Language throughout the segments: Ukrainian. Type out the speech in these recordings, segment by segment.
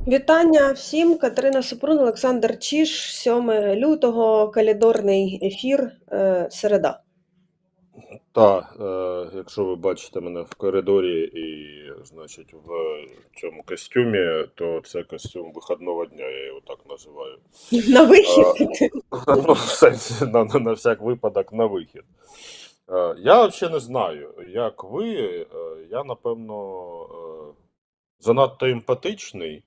Вітання всім. Катерина Супрун, Олександр Чіш, 7 лютого, калідорний ефір, середа. Так, якщо ви бачите мене в коридорі і, значить, в цьому костюмі, то це костюм вихідного дня, я його так називаю. На вихід. Ну, в сенсі, на всяк випадок на вихід. Я взагалі не знаю, як ви, я, напевно, занадто емпатичний,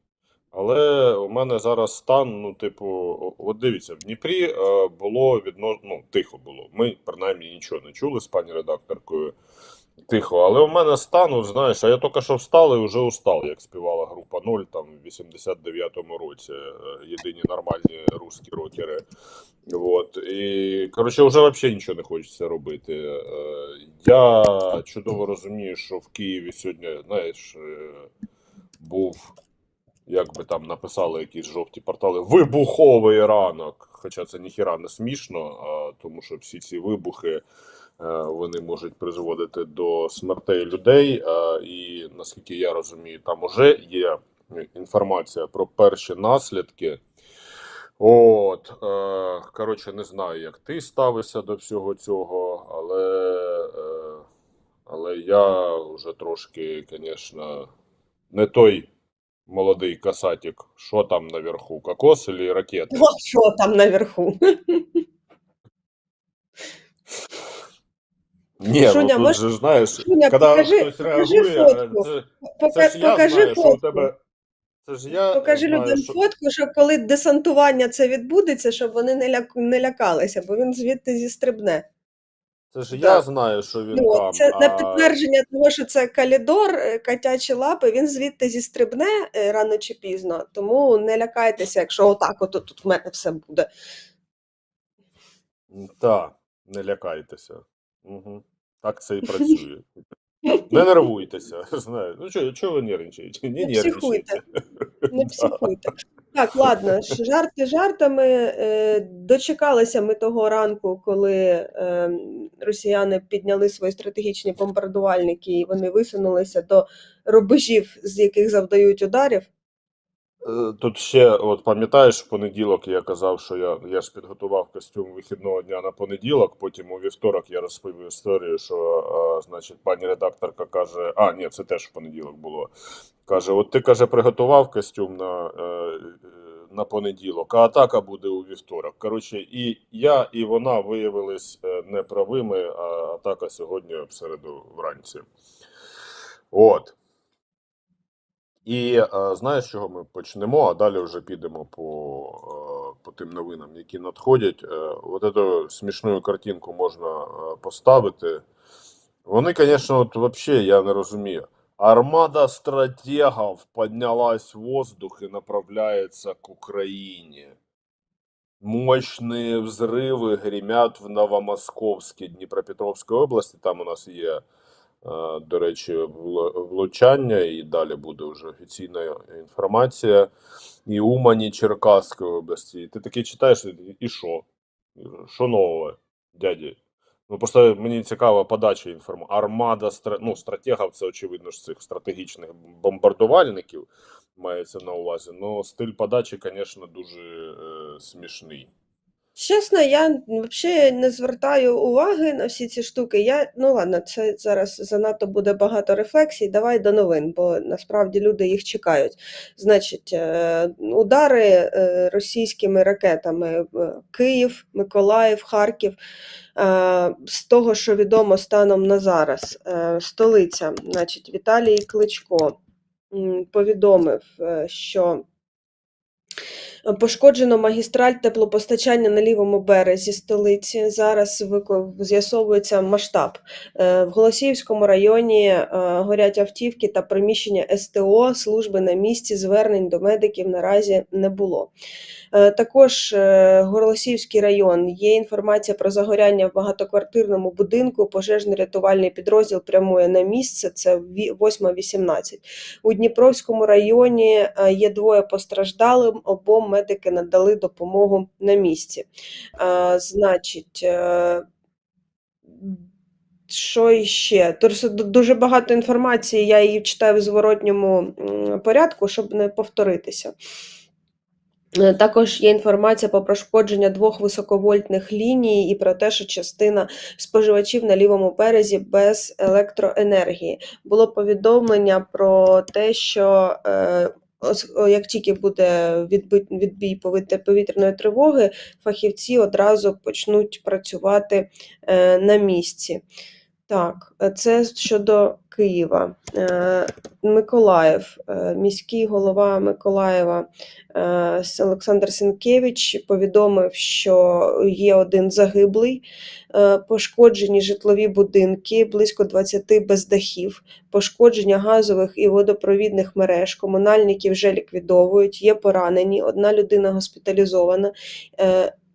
але у мене зараз стан, ну, типу, от дивіться, в Дніпрі було тихо було. Ми, принаймні, нічого не чули з пані редакторкою. Тихо, але у мене стан, от, знаєш, а я тільки що встав і вже устав, як співала група 0 там в 89-му році. Єдині нормальні русські рокери. От. І, коротше, вже взагалі нічого не хочеться робити. Я чудово розумію, що в Києві сьогодні, знаєш, був, як би там написали якісь жовті портали, вибуховий ранок. Хоча це ніхіра не смішно, тому що всі ці вибухи вони можуть призводити до смертей людей. І наскільки я розумію, там уже є інформація про перші наслідки. От, коротше, не знаю, як ти ставишся до всього цього, але я вже трошки, звісно, не той молодий касатик. Що там наверху, кокос или ракети? О, що там наверху? Ні, Шуня, тут же, знаєш, Шуня, коли покажи хтось реагує, фотку. це ж я Покажи знаю, що у фотку. тебе. Це ж я Покажи знаю, людям що. фотку, щоб коли десантування це відбудеться, щоб вони не лякалися, бо він звідти зістрибне. Це ж я Да. знаю, що він Ну, там. це на підтвердження того, що це калідор, котячі лапи, він звідти зістрибне рано чи пізно, тому не лякайтеся, якщо отак от тут в мене все буде. Так, не лякайтеся. Угу. Так це і працює. Не нервуйтеся. Знаю. Ну чого ви нервничаєте? Не нервничайте. Не психуйте. Так, ладно, жарти жартами. Дочекалися ми того ранку, коли росіяни підняли свої стратегічні бомбардувальники і вони висунулися до рубежів, з яких завдають ударів. Тут ще, от пам'ятаєш, в понеділок я казав, що я ж підготував костюм вихідного дня на понеділок, потім у вівторок я розповів історію, що, значить, пані редакторка каже, ні, це теж в понеділок було, каже, от ти, каже, приготував костюм на понеділок, а атака буде у вівторок. Коротше, і я, і вона виявились неправими, а атака сьогодні в середу вранці. От. І знаєш, з чого ми почнемо, а далі вже підемо по тим новинам, які надходять. От цю смішну картинку можна поставити. Вони, звісно, от взагалі, я не розумію. Армада стратегов поднялась в воздух и направляется к Украине. Мощные взрывы гремят в Новомосковській, Дніпропетровській області. Там у нас є, до речі, влучання, і далі буде вже офіційна інформація. І Умані, Черкаської області. І ти таки читаєш, і що? Що нового, дяді? Ну, просто мені цікава подача інформації. Армада стратегів, це очевидно ж цих стратегічних бомбардувальників мається на увазі. Ну, стиль подачі, звісно, дуже смішний. Чесно, я взагалі не звертаю уваги на всі ці штуки. Ну ладно, це зараз занадто буде багато рефлексій. Давай до новин, бо насправді люди їх чекають. Значить, удари російськими ракетами Київ, Миколаїв, Харків. З того, що відомо станом на зараз, столиця, значить, Віталій Кличко повідомив, що пошкоджено магістраль теплопостачання на лівому березі столиці. Зараз з'ясовується масштаб. В Голосіївському районі горять автівки та приміщення СТО, служби на місці, звернень до медиків наразі не було. Також Голосіївський район. Є інформація про загоряння в багатоквартирному будинку. Пожежно-рятувальний підрозділ прямує на місце, це 8:18. У Дніпровському районі є 2 постраждалим, обом медики надали допомогу на місці. Значить, що іще? Дуже багато інформації, я її читаю в зворотньому порядку, щоб не повторитися. Також є інформація про пошкодження 2 високовольтних ліній і про те, що частина споживачів на лівому березі без електроенергії. Було повідомлення про те, що як тільки буде відбій повітряної тривоги, фахівці одразу почнуть працювати на місці. Так, це щодо Києва. Миколаїв, міський голова Миколаєва Олександр Сенкевич повідомив, що є 1 загиблий, пошкоджені житлові будинки, близько 20 бездахів, пошкодження газових і водопровідних мереж, комунальники вже ліквідовують, є поранені, 1 людина госпіталізована,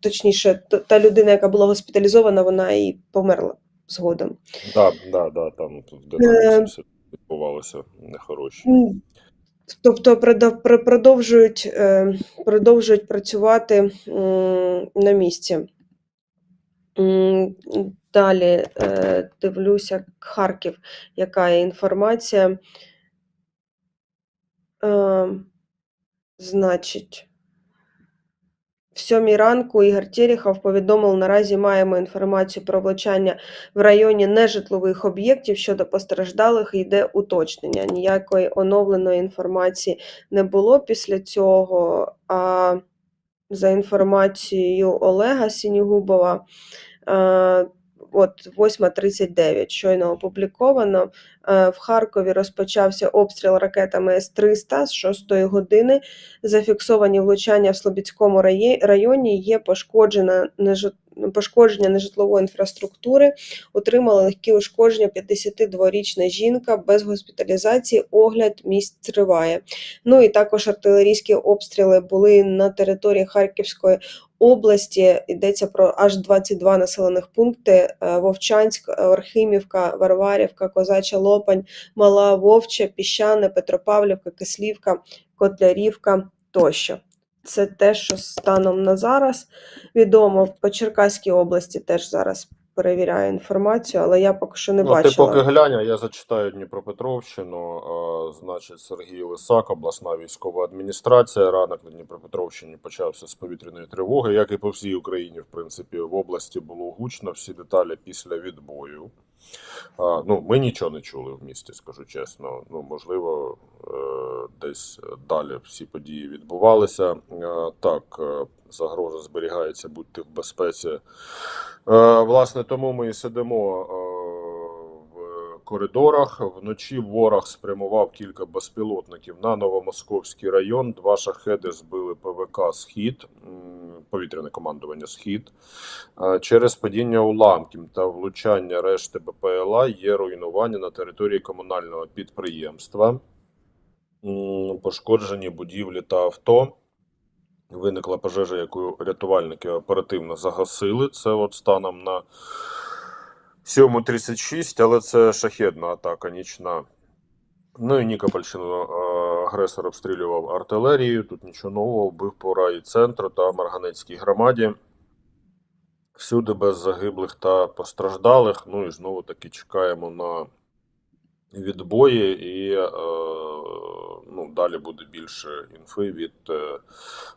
точніше, та людина, яка була госпіталізована, вона і померла згодом. Да, там в динаміці все відбувалося нехороші. Тобто продовжують працювати на місці. Далі дивлюся Харків, яка є інформація. Значить, в 7 ранку Ігор Терехов повідомив, наразі маємо інформацію про влучання в районі нежитлових об'єктів, щодо постраждалих йде уточнення. Ніякої оновленої інформації не було після цього, а за інформацією Олега Сінігубова, от 8:39 щойно опубліковано, в Харкові розпочався обстріл ракетами С-300 з 6 години. Зафіксовані влучання в Слобідському районі, є пошкодження нежитлової інфраструктури, отримала легкі ушкодження 52-річна жінка, без госпіталізації, огляд місць триває. Ну і також артилерійські обстріли були на території Харківської області, йдеться про аж 22 населених пункти: Вовчанськ, Орхимівка, Варварівка, Козача Лопань, Мала Вовча, Піщане, Петропавлівка, Кислівка, Котлярівка тощо. Це те, що станом на зараз відомо. По Черкаській області теж зараз перевіряю інформацію, але я поки що не бачила. Ти поки глянь, я зачитаю Дніпропетровщину. Значить, Сергій Лисак, обласна військова адміністрація. Ранок на Дніпропетровщині почався з повітряної тривоги, як і по всій Україні, в принципі. В області було гучно, всі деталі після відбою. Ми нічого не чули в місті, скажу чесно. Можливо, десь далі всі події відбувалися. Так, загроза зберігається, будьте в безпеці. Власне, тому ми і сидимо в коридорах. Вночі ворог спрямував кілька безпілотників на Новомосковський район. 2 шахеди збили ПВК «Схід», повітряне командування «Схід». Через падіння уламків та влучання решти БПЛА є руйнування на території комунального підприємства. Пошкоджені будівлі та авто. Виникла пожежа, яку рятувальники оперативно загасили. Це от станом на 7:36, але це шахедна атака нічна. І Нікопольщину агресор обстрілював артилерією. Тут нічого нового, вбив по райцентру та Марганецькій громаді. Всюди без загиблих та постраждалих. І знову таки чекаємо на відбої і далі буде більше інфи від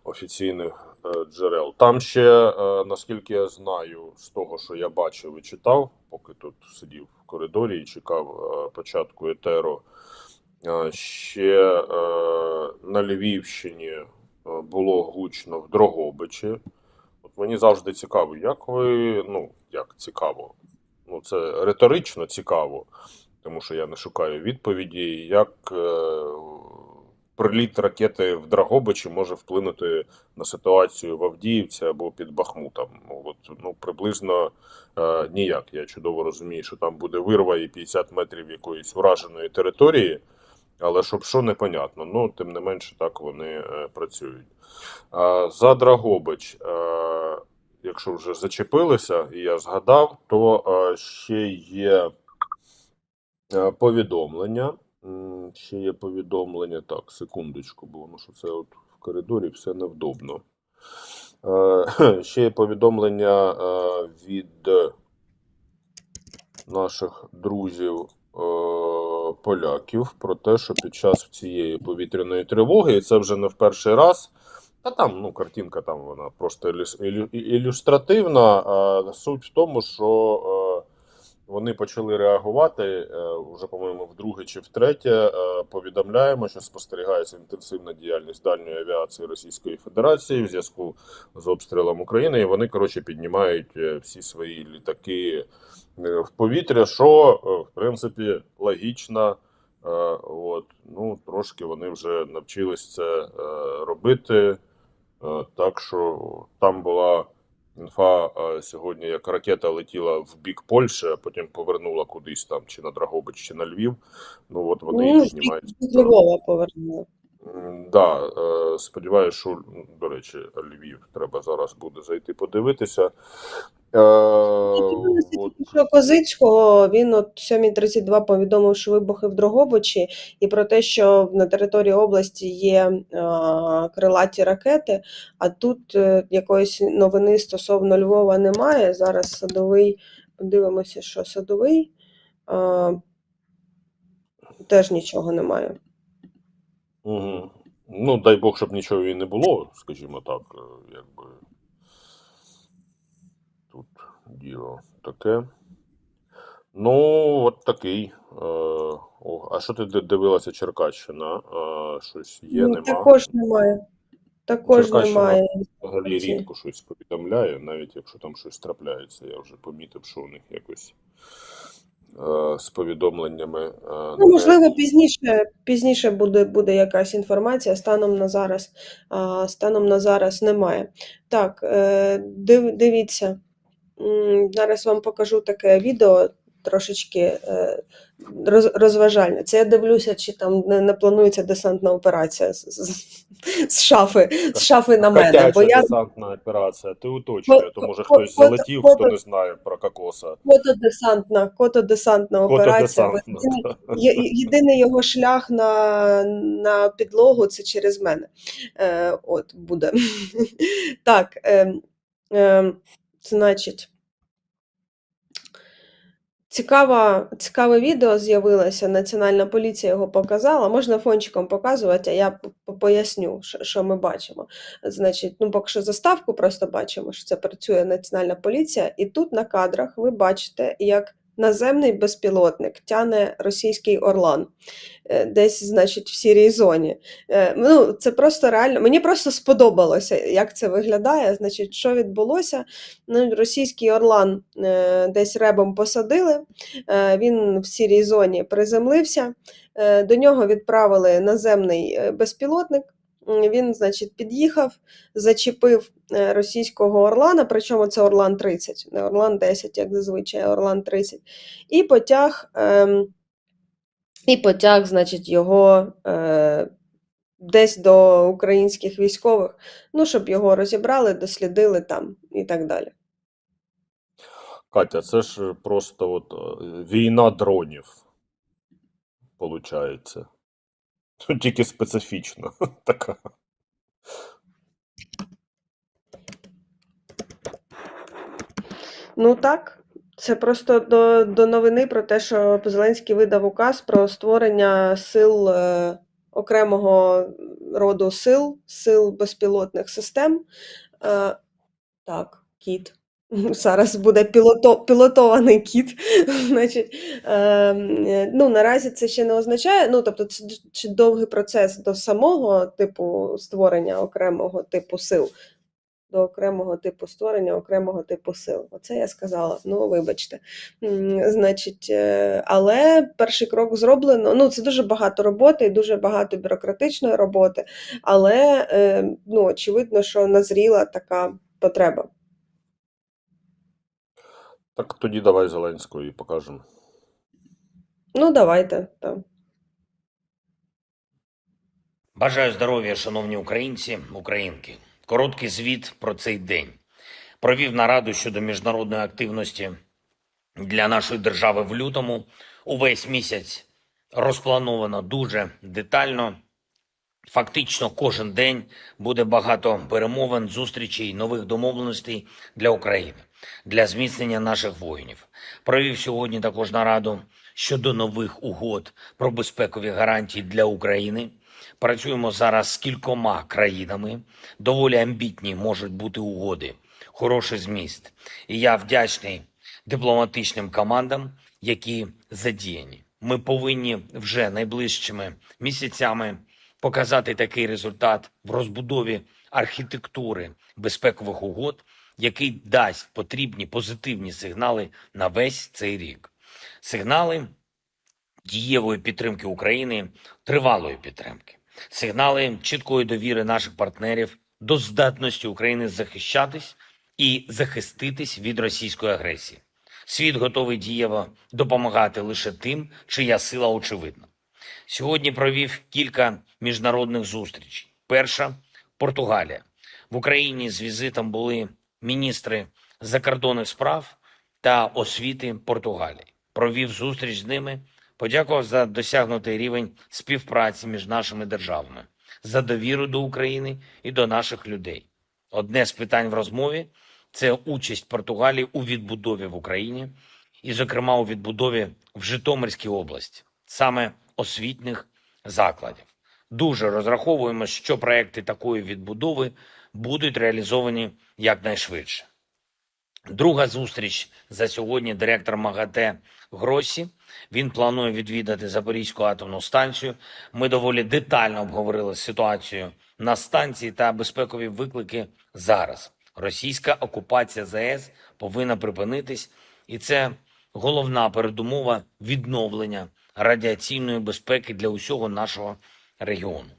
офіційних джерел. Там ще, наскільки я знаю, з того, що я бачив і читав, поки тут сидів в коридорі і чекав початку етеру, ще на Львівщині було гучно в Дрогобичі. От мені завжди цікаво, як цікаво, це риторично цікаво, тому що я не шукаю відповіді, як приліт ракети в Дрогобичі може вплинути на ситуацію в Авдіївці або під Бахмутом. Приблизно ніяк. Я чудово розумію, що там буде вирва і 50 метрів якоїсь враженої території, але щоб що, непонятно. Тим не менше, так вони працюють. За Дрогобич, якщо вже зачепилися, і я згадав, то ще є повідомлення. Так, секундочку, бо воно що це от в коридорі все невдобно. Ще є повідомлення від наших друзів поляків про те, що під час цієї повітряної тривоги, і це вже не в перший раз, та там, ну, картинка там вона просто ілюстративна, а суть в тому, що вони почали реагувати вже, по-моєму, вдруге чи втретє. Повідомляємо, що спостерігається інтенсивна діяльність дальньої авіації Російської Федерації в зв'язку з обстрілом України, і вони, коротше, піднімають всі свої літаки в повітря, що, в принципі, логічно. От, ну, трошки вони вже навчились це робити. Так що там була інфа сьогодні, як ракета летіла в бік Польщі, а потім повернула кудись там, чи на Драгобич, чи на Львів. Ну от вони і Ну, піднімаються. з Львова повернули. Да, сподіваюся, що, до речі, Львів треба зараз буде зайти подивитися. От. Що Козицького, він от 7:32 повідомив, що вибухи в Дрогобичі, і про те, що на території області є крилаті ракети, а тут якоїсь новини стосовно Львова немає. Зараз Садовий, подивимося, що Садовий, теж нічого немає. Угу. Ну, дай Бог, щоб нічого і не було, скажімо так, якби тут діло таке. Ну, от такий. А що ти дивилася, Черкащина? Щось є, нема? Також немає. Також Черкащина немає. взагалі рідко щось повідомляє, навіть якщо там щось трапляється. Я вже помітив, що у них якось з повідомленнями. Ну, можливо, пізніше буде якась інформація, станом на зараз немає. Так, дивіться, зараз вам покажу таке відео, трошечки розважальне. Це я дивлюся, чи там не планується десантна операція з шафи на мене. Котяча Бо я десантна операція, ти уточнює, то може хтось залетів, хто не знає про кокоса. Котодесантна операція. Котодесантна. Єдиний його шлях на підлогу – це через мене. От буде. Так, значить, цікаве відео з'явилося, Національна поліція його показала. Можна фончиком показувати, а я поясню, що ми бачимо. Значить, ну, поки що заставку просто бачимо, що це працює Національна поліція. І тут на кадрах ви бачите, як наземний безпілотник тяне російський Орлан. Десь, значить, в сірій зоні. Ну, це просто реально, мені просто сподобалося, як це виглядає. Значить, що відбулося? Ну, російський Орлан десь ребом посадили, він в сірій зоні приземлився, до нього відправили наземний безпілотник. Він, значить, під'їхав, зачепив російського Орлана, причому це Орлан-30, не Орлан-10, як зазвичай, а Орлан-30, і потяг, значить, його десь до українських військових, ну, щоб його розібрали, дослідили там і так далі. Катя, це ж просто от війна дронів, получається. Тут тільки специфічно така. Ну так, це просто до новини про те, що Зеленський видав указ про створення сил, окремого роду сил безпілотних систем. Так, кіт. Зараз буде пілотований кіт. Значить, ну, наразі це ще не означає, ну, тобто це ще довгий процес до самого типу створення окремого типу сил. До окремого типу створення, окремого типу сил. Оце я сказала, ну, вибачте. Значить, але перший крок зроблено, ну, це дуже багато роботи і дуже багато бюрократичної роботи, але, ну, очевидно, що назріла така потреба. Так тоді давай Зеленського і покажемо. Ну, давайте, так. Бажаю здоров'я, шановні українці, українки. Короткий звіт про цей день. Провів нараду щодо міжнародної активності для нашої держави в лютому. Увесь місяць розплановано дуже детально. Фактично кожен день буде багато перемовин, зустрічей, нових домовленостей для України, для зміцнення наших воїнів. Провів сьогодні також нараду щодо нових угод про безпекові гарантії для України. Працюємо зараз з кількома країнами. Доволі амбітні можуть бути угоди, хороший зміст. І я вдячний дипломатичним командам, які задіяні. Ми повинні вже найближчими місяцями показати такий результат в розбудові архітектури безпекових угод, який дасть потрібні позитивні сигнали на весь цей рік. Сигнали дієвої підтримки України, тривалої підтримки. Сигнали чіткої довіри наших партнерів до здатності України захищатись і захиститись від російської агресії. Світ готовий дієво допомагати лише тим, чия сила очевидна. Сьогодні провів кілька міжнародних зустрічей. Перша – Португалія. В Україні з візитом були міністри закордонних справ та освіти Португалії. Провів зустріч з ними, подякував за досягнутий рівень співпраці між нашими державами, за довіру до України і до наших людей. Одне з питань в розмові – це участь Португалії у відбудові в Україні, і, зокрема, у відбудові в Житомирській області, саме освітніх закладів. Дуже розраховуємо, що проекти такої відбудови будуть реалізовані якнайшвидше. Друга зустріч за сьогодні директор МАГАТЕ Гроссі. Він планує відвідати Запорізьку атомну станцію. Ми доволі детально обговорили ситуацію на станції та безпекові виклики зараз. Російська окупація ЗАЕС повинна припинитись, і це головна передумова відновлення радіаційної безпеки для усього нашого регіону.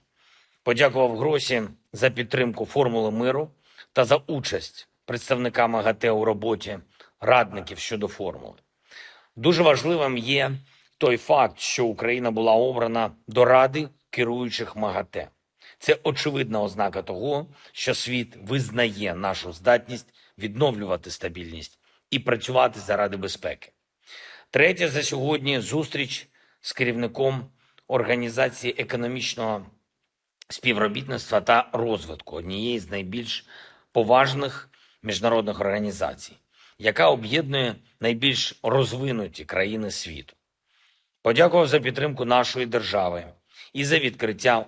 Подякував Гросі за підтримку формули миру та за участь представника МАГАТЕ у роботі радників щодо формули. Дуже важливим є той факт, що Україна була обрана до Ради керуючих МАГАТЕ. Це очевидна ознака того, що світ визнає нашу здатність відновлювати стабільність і працювати заради безпеки. Третя за сьогодні зустріч з керівником Організації економічного співробітництва та розвитку, однієї з найбільш поважних міжнародних організацій, яка об'єднує найбільш розвинуті країни світу. Подякував за підтримку нашої держави і за відкриття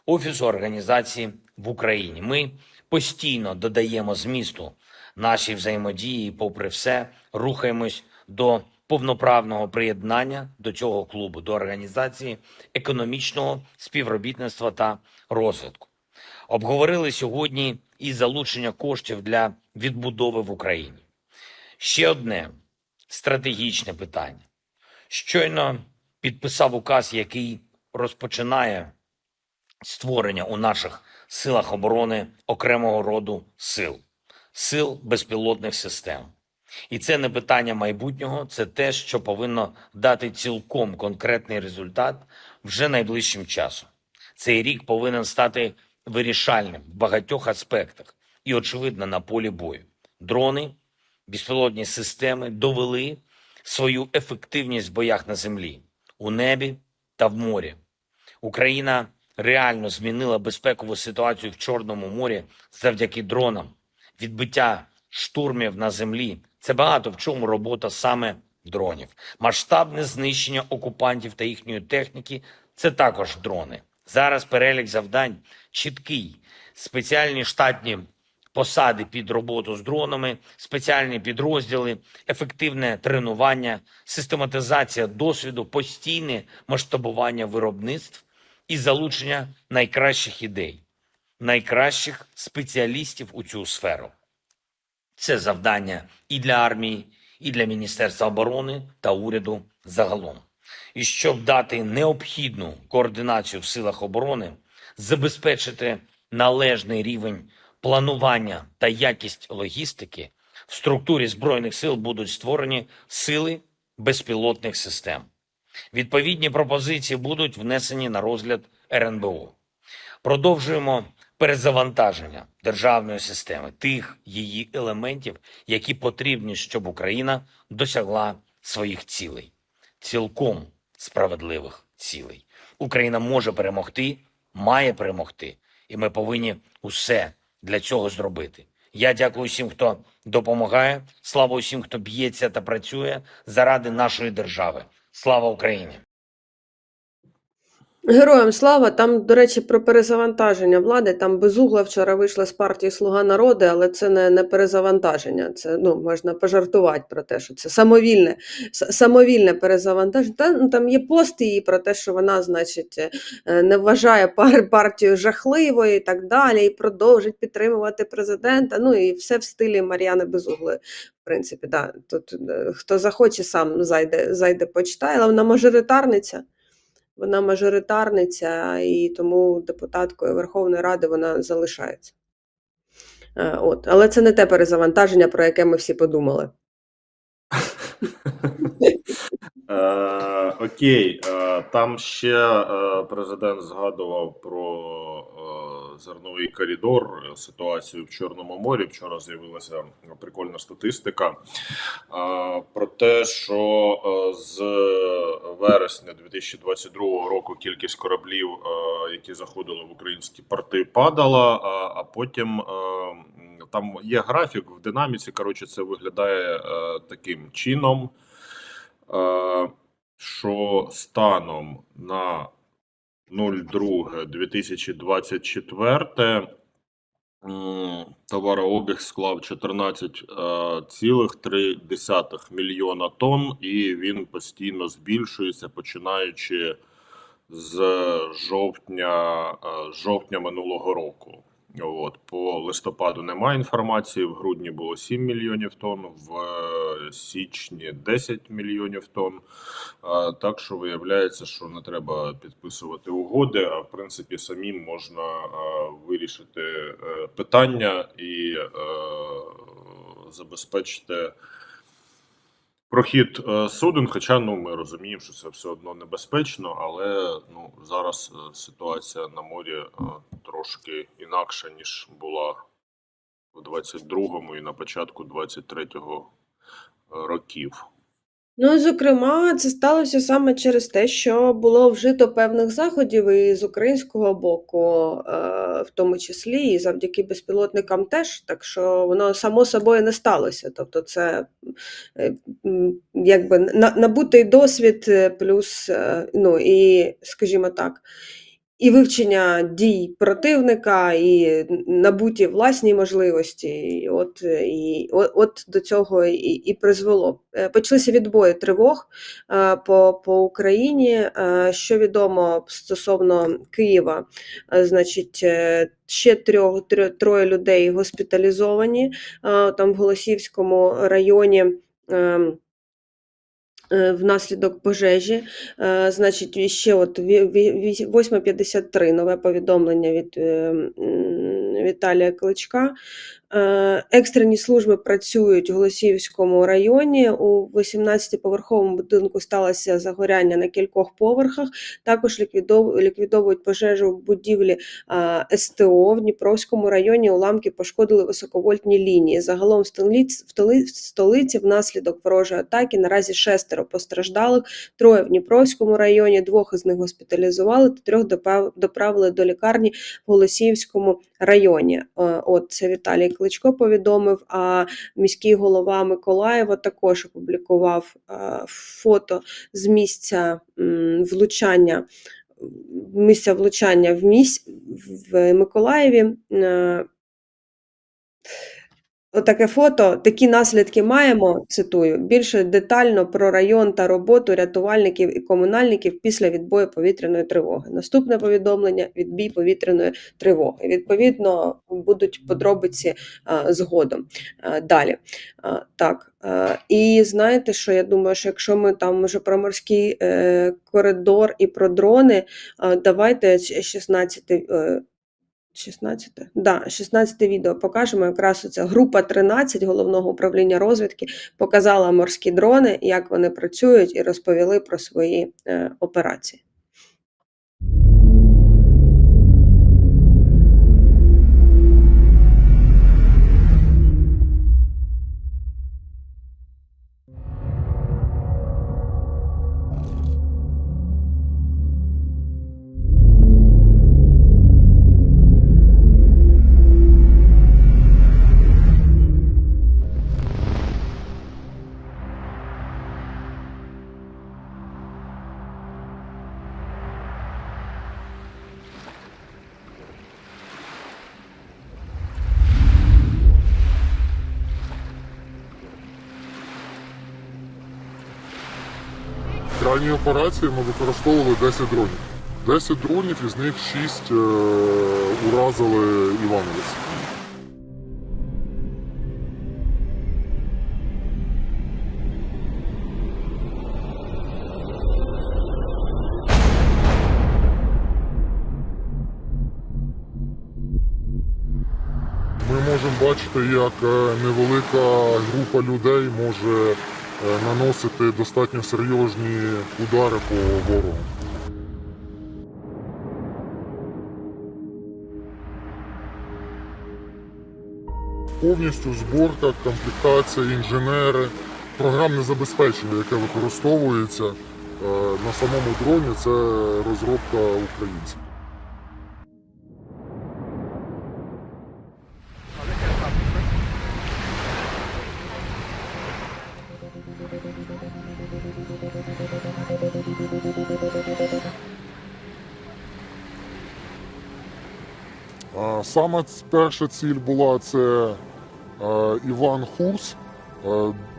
офісу організації в Україні. Ми постійно додаємо змісту нашій взаємодії і, попри все, рухаємось до повноправного приєднання до цього клубу, до Організації економічного співробітництва та розвитку. Обговорили сьогодні і залучення коштів для відбудови в Україні. Ще одне стратегічне питання. Щойно підписав указ, який розпочинає створення у наших силах оборони окремого роду сил безпілотних систем. І це не питання майбутнього, це те, що повинно дати цілком конкретний результат вже найближчим часом. Цей рік повинен стати вирішальним в багатьох аспектах і, очевидно, на полі бою. Дрони, безпілотні системи довели свою ефективність в боях на землі, у небі та в морі. Україна реально змінила безпекову ситуацію в Чорному морі завдяки дронам. Відбиття штурмів на землі – це багато в чому робота саме дронів. Масштабне знищення окупантів та їхньої техніки – це також дрони. Зараз перелік завдань чіткий. Спеціальні штатні посади під роботу з дронами, спеціальні підрозділи, ефективне тренування, систематизація досвіду, постійне масштабування виробництв і залучення найкращих ідей, найкращих спеціалістів у цю сферу. Це завдання і для армії, і для Міністерства оборони та уряду загалом. І щоб дати необхідну координацію в силах оборони, забезпечити належний рівень планування та якість логістики, в структурі Збройних сил будуть створені сили безпілотних систем. Відповідні пропозиції будуть внесені на розгляд РНБО. Продовжуємо перезавантаження державної системи, тих її елементів, які потрібні, щоб Україна досягла своїх цілей. Цілком справедливих цілей. Україна може перемогти має перемогти, і ми повинні усе для цього зробити. Я дякую всім, хто допомагає. Слава усім, хто б'ється та працює заради нашої держави. Слава Україні! Героям слава. Там, до речі, про перезавантаження влади. Там Безугла вчора вийшла з партії «Слуга народу», але це не перезавантаження. Це, можна пожартувати про те, що це самовільне перезавантаження. Там є пост її про те, що вона, значить, не вважає партію жахливою і так далі, і продовжить підтримувати президента. І все в стилі Мар'яни Безуглої. В принципі, да. Тут хто захоче, сам зайде почитає, але вона мажоритарниця. Вона мажоритарниця, і тому депутаткою Верховної Ради вона залишається. Але це не те перезавантаження, про яке ми всі подумали. Окей, там ще президент згадував про зерновий коридор, ситуацію в Чорному морі. Вчора з'явилася прикольна статистика про те, що з вересня 2022 року кількість кораблів, які заходили в українські порти, падала, а потім там є графік в динаміці. Коротше, це виглядає таким чином, що станом на 02.2024 товарообіг склав 14,3 мільйона тонн, і він постійно збільшується, починаючи з жовтня минулого року. По листопаду немає інформації, в грудні було 7 мільйонів тонн, в січні 10 мільйонів тонн. Так що виявляється, що не треба підписувати угоди, а в принципі самим можна вирішити питання і забезпечити прохід суден, хоча ми розуміємо, що це все одно небезпечно, але зараз ситуація на морі трошки інакша, ніж була в 22-му і на початку 23-го років. Зокрема, це сталося саме через те, що було вжито певних заходів і з українського боку, в тому числі, і завдяки безпілотникам теж, так що воно само собою не сталося. Тобто це якби набутий досвід плюс, і, скажімо так, і вивчення дій противника, і набуті власні можливості, і от до цього і призвело. Почалися відбої тривог по Україні. Що відомо стосовно Києва, значить, ще троє людей госпіталізовані там в Голосіївському районі внаслідок пожежі. Значить, ще 8:53 нове повідомлення від Віталія Кличка. Екстрені служби працюють в Голосіївському районі. У 18-поверховому будинку сталося загоряння на кількох поверхах. Також ліквідовують пожежу в будівлі СТО. В Дніпровському районі уламки пошкодили високовольтні лінії. Загалом в столиці внаслідок ворожої атаки наразі 6 постраждалих, 3 в Дніпровському районі, 2 із них госпіталізували, 3 доправили до лікарні в Голосіївському районі. Це Віталій Кличко повідомив, а міський голова Миколаєва також опублікував фото з місця влучання в Миколаєві. Отаке фото. Такі наслідки маємо, цитую, більше детально про район та роботу рятувальників і комунальників після відбою повітряної тривоги. Наступне повідомлення – відбій повітряної тривоги. Відповідно, будуть подробиці згодом. Далі. Так. І знаєте, що я думаю, що якщо ми там вже про морський коридор і про дрони, давайте 16 відео покажемо. Якраз оця група 13 Головного управління розвідки показала морські дрони, як вони працюють, і розповіли про свої операції. крайній операції ми використовували 10 дронів. 10 дронів, із них 6 уразили Івановець. Ми можемо бачити, як невелика група людей може наносити достатньо серйозні удари по ворогу. Повністю зборка, комплектація, інженери, програмне забезпечення, яке використовується на самому дроні, це розробка українців. Саме перша ціль була це Іван Хурс,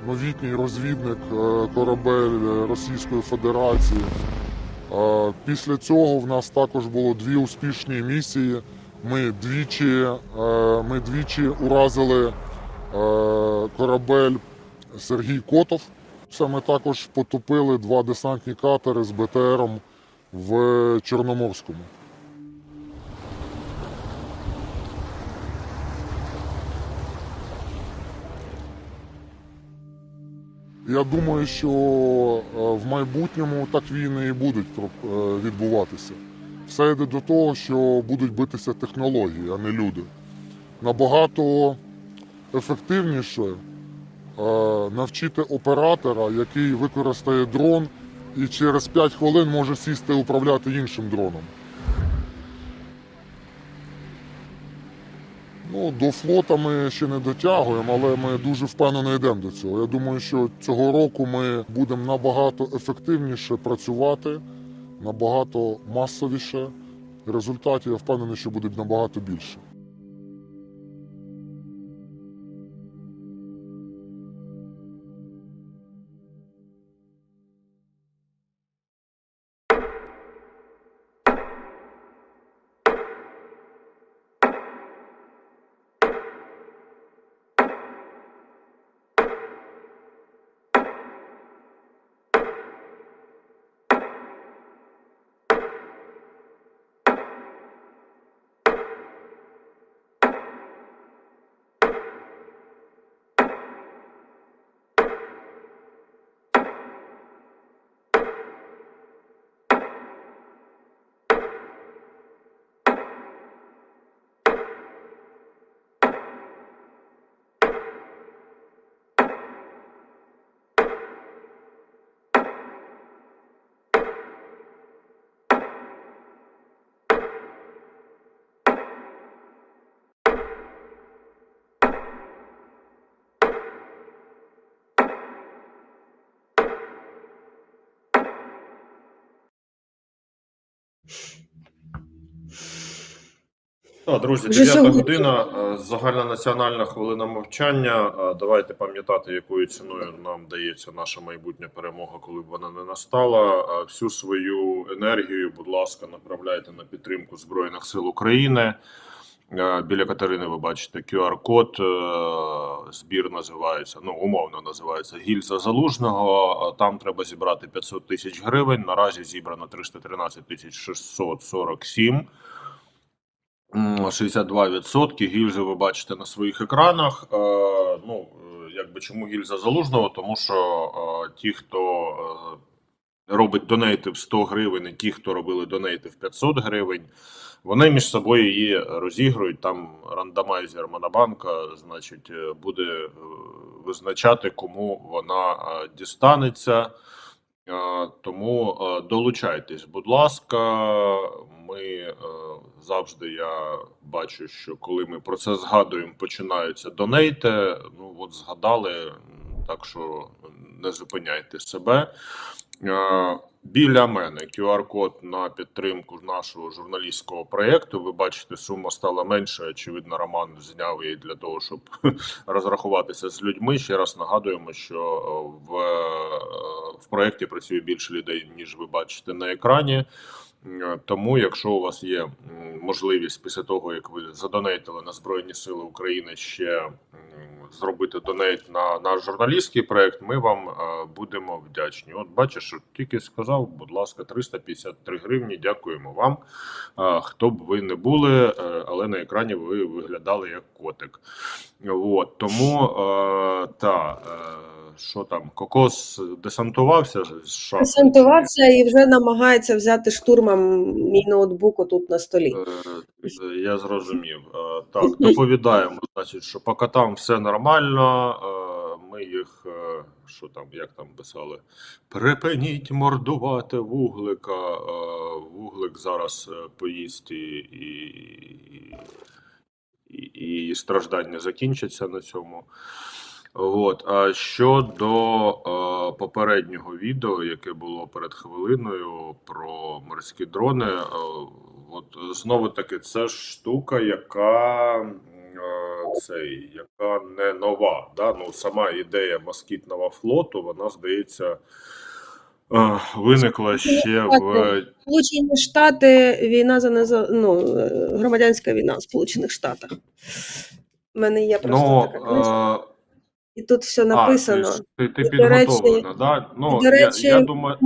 новітній розвідник корабель Російської Федерації. Після цього в нас також було 2 успішні місії. Ми двічі уразили корабель Сергій Котов. Це ми також потопили 2 десантні катери з БТРом в Чорноморському. Я думаю, що в майбутньому так війни і будуть відбуватися. Все йде до того, що будуть битися технології, а не люди. Набагато ефективніше навчити оператора, який використає дрон і через 5 хвилин може сісти і управляти іншим дроном. До флота ми ще не дотягуємо, але ми дуже впевнено йдемо до цього. Я думаю, що цього року ми будемо набагато ефективніше працювати, набагато масовіше. Результатів, я впевнений, що буде набагато більше. Друзі, Вже 9 сьогодні. година, загальнонаціональна хвилина мовчання. Давайте пам'ятати, якою ціною нам дається наша майбутня перемога, коли б вона не настала. Всю свою енергію, будь ласка, направляйте на підтримку Збройних сил України. Біля Катерини ви бачите QR-код, збір називається, умовно називається «Гільза Залужного». Там треба зібрати 500 тисяч гривень, наразі зібрано 313 647. 62% гільзи ви бачите на своїх екранах. Чому гільза Залужного? Тому що ті, хто робить донейти в 100 гривень, і ті, хто робили донейти в 500 гривень, вони між собою її розігрують. Там рандомайзер Монобанка, буде визначати, кому вона дістанеться. Тому долучайтесь, будь ласка. Ми завжди, я бачу, що коли ми про це згадуємо, починаються донейти. Згадали, так що не зупиняйте себе. біля мене QR-код на підтримку нашого журналістського проєкту. Ви бачите, сума стала менша. Очевидно, Роман зняв її для того, щоб розрахуватися з людьми. Ще раз нагадуємо, що в проєкті працює більше людей, ніж ви бачите на екрані. Тому, якщо у вас є можливість після того, як ви задонейтили на Збройні Сили України, ще зробити донейт на наш журналістський проект, ми вам будемо вдячні. От бачиш, тільки сказав, будь ласка, 353 гривні, дякуємо вам. Хто б ви не були, але на екрані ви виглядали як котик. От, тому, що там, Кокос десантувався з шахти? Десантувався і вже намагається взяти штурмом мій ноутбук отут на столі. Я зрозумів. Так, доповідаємо, значить, що по котам все нормально, ми їх, що там, як там писали, припиніть мордувати вуглика, вуглик зараз поїсть і страждання закінчаться на цьому. От. А щодо попереднього відео, яке було перед хвилиною про морські дрони, от знову таки це ж штука, яка не нова. Да? Ну, сама ідея москітного флоту, вона, здається, виникла ще в... Сполучені Штати, війна за громадянська війна в Сполучених Штатах. У мене є просто така книжка. І тут все написано. Ти І, до підготовлена, речі, да? Ну, до речі, я думаю...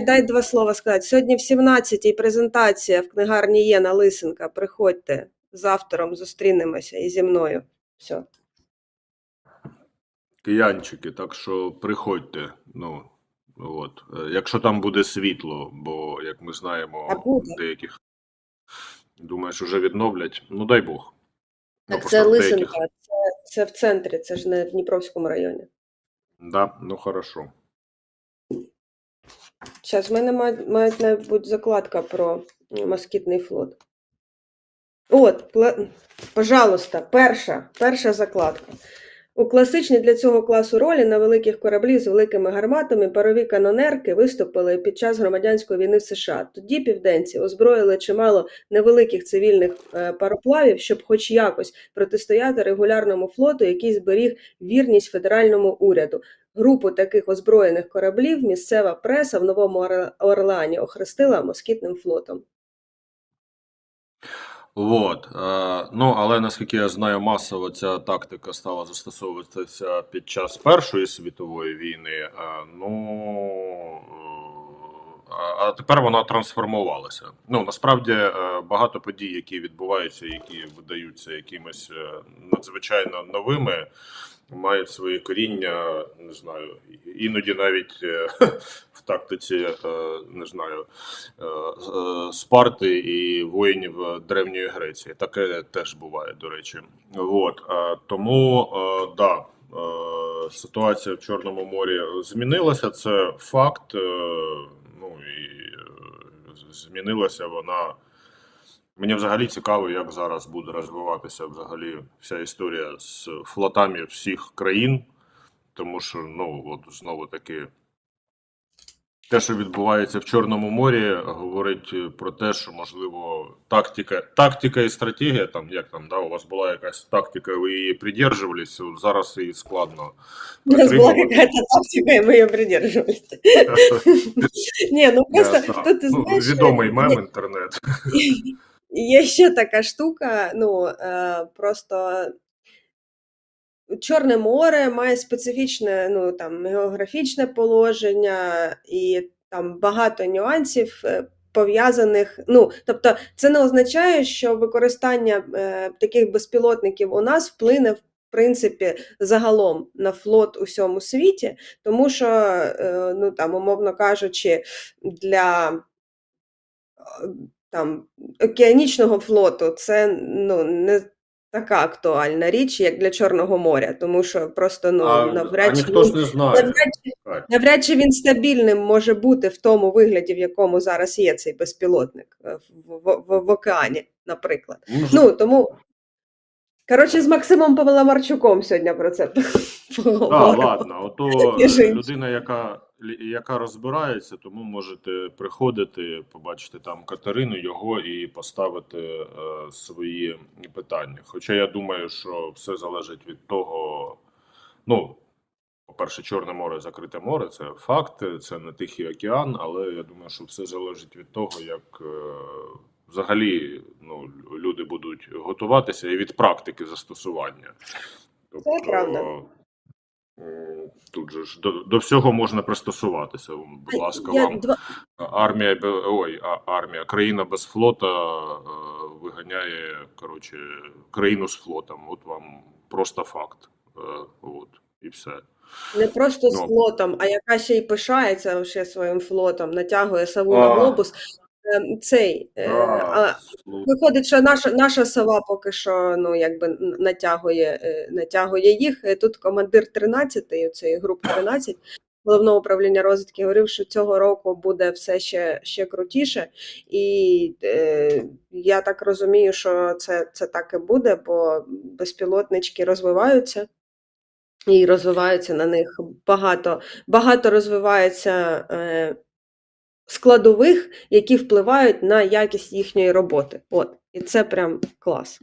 дай два слова сказати. Сьогодні в 17-й презентація в книгарні Єна Лисенка. Приходьте з автором, зустрінемося і зі мною. Все. Киянчики, так що приходьте. Ну, от. Якщо там буде світло, бо, як ми знаємо, деяких, думаєш, вже відновлять. Ну, дай Бог. Так це Лисенка, це в центрі, це ж не в Дніпровському районі. Да, ну хорошо. Зараз в мене мають навіть закладка про москітний флот. От, пожалуйста, перша закладка. У класичній для цього класу ролі на великих кораблі з великими гарматами парові канонерки виступили під час громадянської війни в США. Тоді південці озброїли чимало невеликих цивільних пароплавів, щоб хоч якось протистояти регулярному флоту, який зберіг вірність федеральному уряду. Групу таких озброєних кораблів місцева преса в Новому Орлеані охрестила москітним флотом. От, ну, але наскільки я знаю, масово ця тактика стала застосовуватися під час Першої світової війни, а тепер вона трансформувалася. Ну, насправді, багато подій, які відбуваються, які видаються якимось надзвичайно новими, мають свої коріння, не знаю, іноді навіть в тактиці, не знаю, Спарти і воїнів Древньої Греції. Таке теж буває, до речі. От, тому, да, ситуація в Чорному морі змінилася, це факт, ну і змінилася вона. Мені взагалі цікаво, як зараз буде розвиватися взагалі вся історія з флотами всіх країн, тому що, ну, от знову таки, те, що відбувається в Чорному морі, говорить про те, що, можливо, тактика і стратегія, там, як там, да, у вас була якась тактика, ви її придержувалися, зараз її складно. У нас була якась тактика, і ми її придержувалися. Ні, ну просто тут, знаєш... Відомий мем інтернет. Є ще така штука, ну, просто Чорне море має специфічне, ну, там, географічне положення і там багато нюансів пов'язаних, ну, тобто це не означає, що використання таких безпілотників у нас вплине, в принципі, загалом на флот у всьому світі, тому що, ну, там, умовно кажучи, для там океанічного флоту це, ну, не така актуальна річ, як для Чорного моря, тому що просто, ну, навряд чи він стабільним може бути в тому вигляді, в якому зараз є цей безпілотник в океані, наприклад. Ну, тому, коротше, з Максимом Паламарчуком сьогодні про це поговоримо. Ладно, ото людина, яка розбирається, тому можете приходити, побачити там Катерину, його і поставити свої питання. Хоча я думаю, що все залежить від того, ну, по-перше, Чорне море, закрите море, це факт, це не Тихий океан, але я думаю, що все залежить від того, як взагалі люди будуть готуватися і від практики застосування. Це правда. Тут же ж до всього можна пристосуватися. Будь ласка, Я вам армія, країна без флота виганяє, коротше, країну з флотом. От вам просто факт. От, і все. Не просто з Ну. флотом, а яка ще й пишається ще своїм флотом, натягує сову на глобус. Виходить, що наша сова поки що натягує їх. Тут командир 13-ї, цієї груп 13 Головного управління розвідки говорив, що цього року буде все ще крутіше. І я так розумію, що це так і буде, бо безпілотнички розвиваються. І розвиваються на них багато розвивається складових, які впливають на якість їхньої роботи. От, і це прям клас.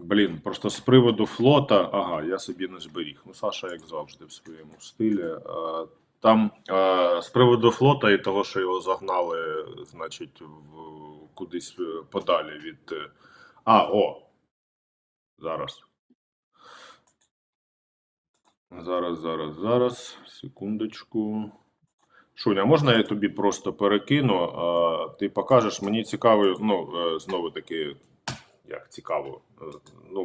Блін, просто з приводу флота, я собі не зберіг. Ну, Саша, як завжди, в своєму стилі. Там з приводу флота і того, що його загнали, значить, кудись подалі від. Зараз. Секундочку. Шуня, можна я тобі просто перекину? Ти покажеш, мені цікаво, знову таки, як цікаво,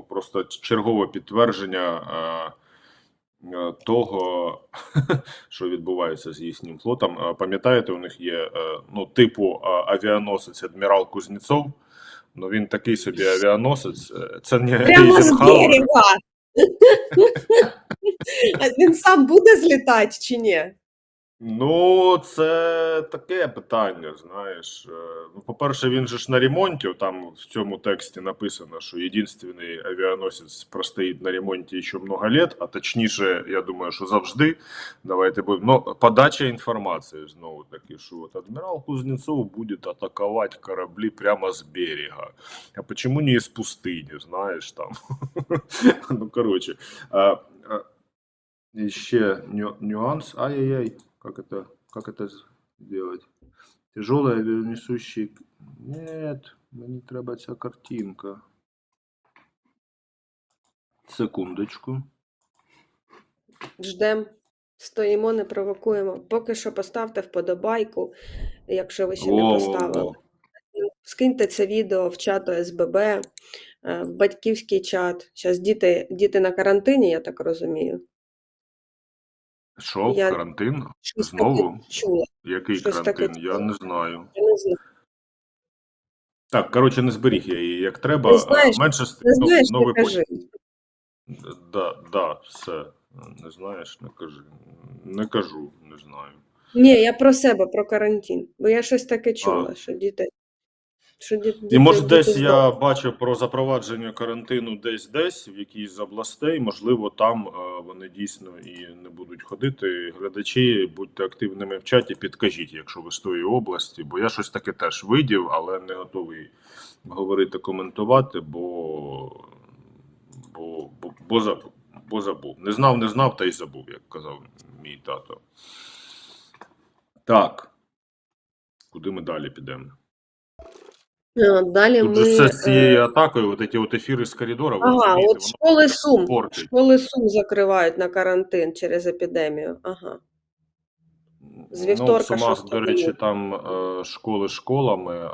просто чергове підтвердження того, що відбувається з їхнім флотом. Пам'ятаєте, у них є, типу авіаносець адмірал Кузнєцов, він такий собі авіаносець, це не Прямо з Ейзенхауер. берега! А він сам буде злітати чи ні? Це таке питання, знаєш. По-перше, він же ж на ремонті, там в цьому тексті написано, що єдиний авіаносець простоїть на ремонті ще много лет, а точніше, я думаю, що завжди. Давайте будемо. Подача інформації, знову таки, що от адмірал Кузнєцов буде атакувати кораблі прямо з берега. А почему не із пустині, знаєш, там. Коротше. Еще нюанс. Ай-яй-яй, как это сделать? Тяжелый авианесущий. Нет, мені треба ця картинка. Секундочку. Ждем, стоїмо, не провокуємо. Поки що поставте вподобайку, якщо ви ще не поставили. Скиньте це відео в чат ОСББ, в батьківський чат. Зараз діти на карантині, я так розумію. Що, Я карантин? щось Знову? таке чула. Який Щось карантин? таке Я не знаю. Я не знаю. Так, коротше, не зберіг я її як треба. Не знаєш, Менше з Не знаєш, ви не кажи. Да, все. Не знаєш, не кажи. Не кажу, не знаю. Ні, я про себе, про карантин. Бо я щось таке чула, що діти... І може десь діти я бачив про запровадження карантину десь в якійсь з областей, можливо там вони дійсно і не будуть ходити. Глядачі, будьте активними в чаті, підкажіть, якщо ви з тої області, бо я щось таке теж видів, але не готовий говорити, коментувати, бо забув. Не знав, та й забув, як казав мій тато. Так, куди ми далі підемо? Далі Тут ми... же все з цією атакою, от ці ефіри з коридора, ви розумієте, от школи Сум. портить. Школи Сум закривають на карантин через епідемію. Ага. З вівторка, в Сумах, 6 до речі, лютого. там школи школами,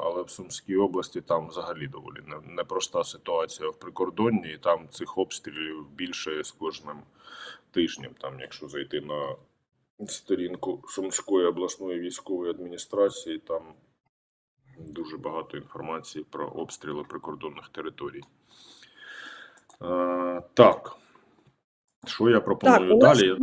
але в Сумській області там взагалі доволі непроста ситуація в прикордонні, і там цих обстрілів більше з кожним тижнем. Там, якщо зайти на сторінку Сумської обласної військової адміністрації, там дуже багато інформації про обстріли прикордонних територій. Так. Що я пропоную далі?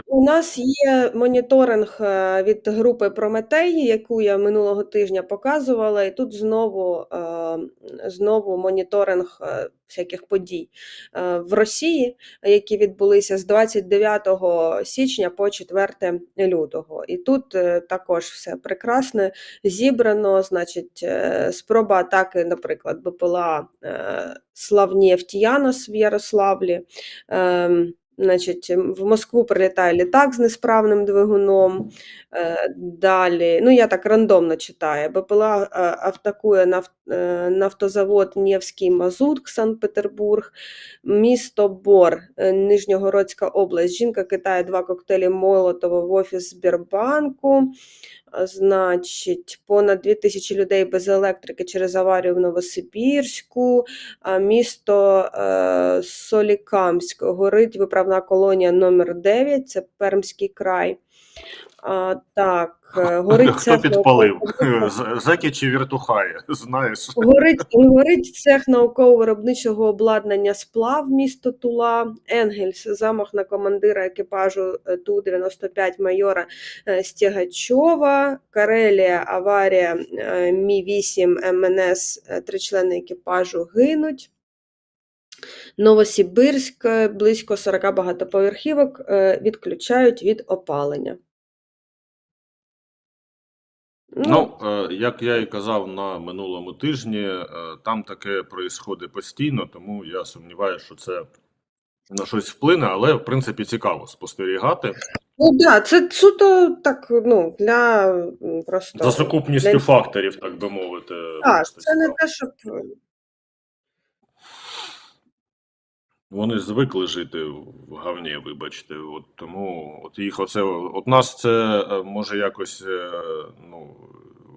У нас є моніторинг від групи Прометей, яку я минулого тижня показувала, і тут знову моніторинг всяких подій в Росії, які відбулися з 29 січня по 4 лютого. І тут також все прекрасне зібрано, значить, спроба атаки, наприклад, БПЛА Славнефть-Янос в Ярославлі. Значить, в Москву прилітає літак з несправним двигуном. Далі, ну я так рандомно читаю, БПЛА атакує нафтозавод Невський Мазут, Санкт-Петербург, місто Бор, Нижньогородська область. Жінка кидає 2 коктейлі Молотова в офіс Сбербанку. Значить, понад 2000 людей без електрики через аварію в Новосибірську. Місто Солікамськ, горить виправна колонія номер 9, це Пермський край. Так, горить Хто цех підпалив? науково- Зеки чи віртухаї? Знаєш? Горить цех науково-виробничого обладнання «Сплав», місто Тула. Енгельс, замах на командира екіпажу Ту-95 майора Стягачова. Карелія, аварія Мі-8 МНС, 3 члени екіпажу гинуть. Новосибірськ, близько 40 багатоповерхівок відключають від опалення. Ну, як я і казав на минулому тижні, там таке происходить постійно, тому я сумніваюся, що це на щось вплине, але в принципі цікаво спостерігати. Ну да, це суто так, ну, для просто За сукупністю для- факторів, так би мовити. Так, просто це не цікаво. те, щоб Вони звикли жити в говні, вибачте. От тому от їх оце от нас це може якось ну,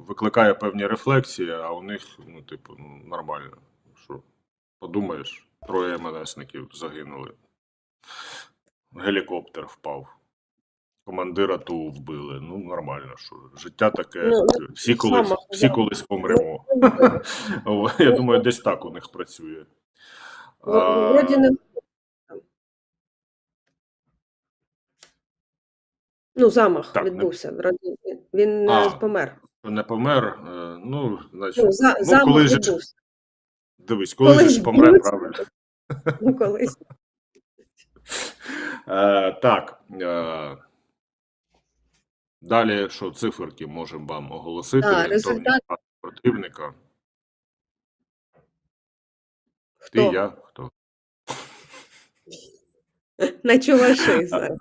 викликає певні рефлексії, а у них, ну, типу, нормально. Що подумаєш, 3 МНСників загинули. Гелікоптер впав. Командира ТУ вбили. Ну, нормально, що життя таке. Ну, Всі колись помремо. Я думаю, десь так у них працює. вроді не. Ну, замах Так, відбувся. Вроді він не помер. Не помер, ну, значить, Ну, замах коли ж, відбувся. дивись, коли Колись ж помре, будуть. правильно. Ну, колись. Так, далі, що циферки можемо вам оголосити, Так, орієнтовні результат. втрати противника. Хто? Ти, я, хто? На чуваші зараз.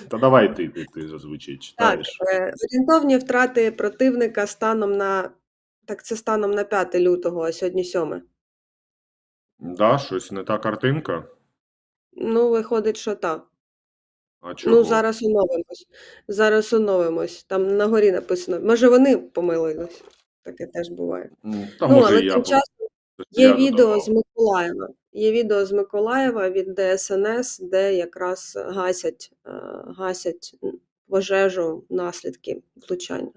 Та давай ти зазвичай Так, читаєш. орієнтовні втрати противника станом на, так це станом на 5 лютого, а сьогодні 7. Да, щось не та картинка? Ну, виходить, що так. А чого? Ну, зараз оновимось. Там на горі написано. Може, вони помилились. Таке теж буває. Та, Ну, може, але і я тим часом я є відео додавав. з Миколаєва. Є відео з Миколаєва від ДСНС, де якраз гасять пожежу, наслідки влучання.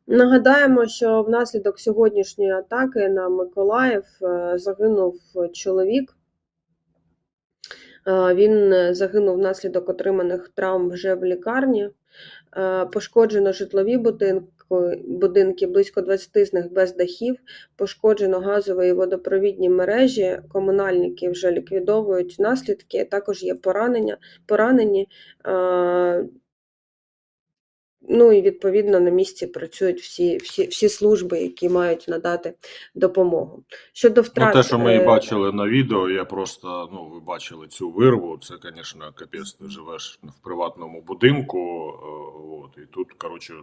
Нагадаємо, що внаслідок сьогоднішньої атаки на Миколаїв загинув чоловік. Він загинув внаслідок отриманих травм вже в лікарні. Пошкоджено житлові будинки, близько 20 з них без дахів. Пошкоджено газові і водопровідні мережі. Комунальники вже ліквідовують наслідки. Також є поранені. Ну і відповідно на місці працюють всі служби, які мають надати допомогу. Щодо Ну, втрат, те, що ми і бачили на відео, я просто, ви бачили цю вирву, це, звісно, капець, ти живеш в приватному будинку, і тут, коротше,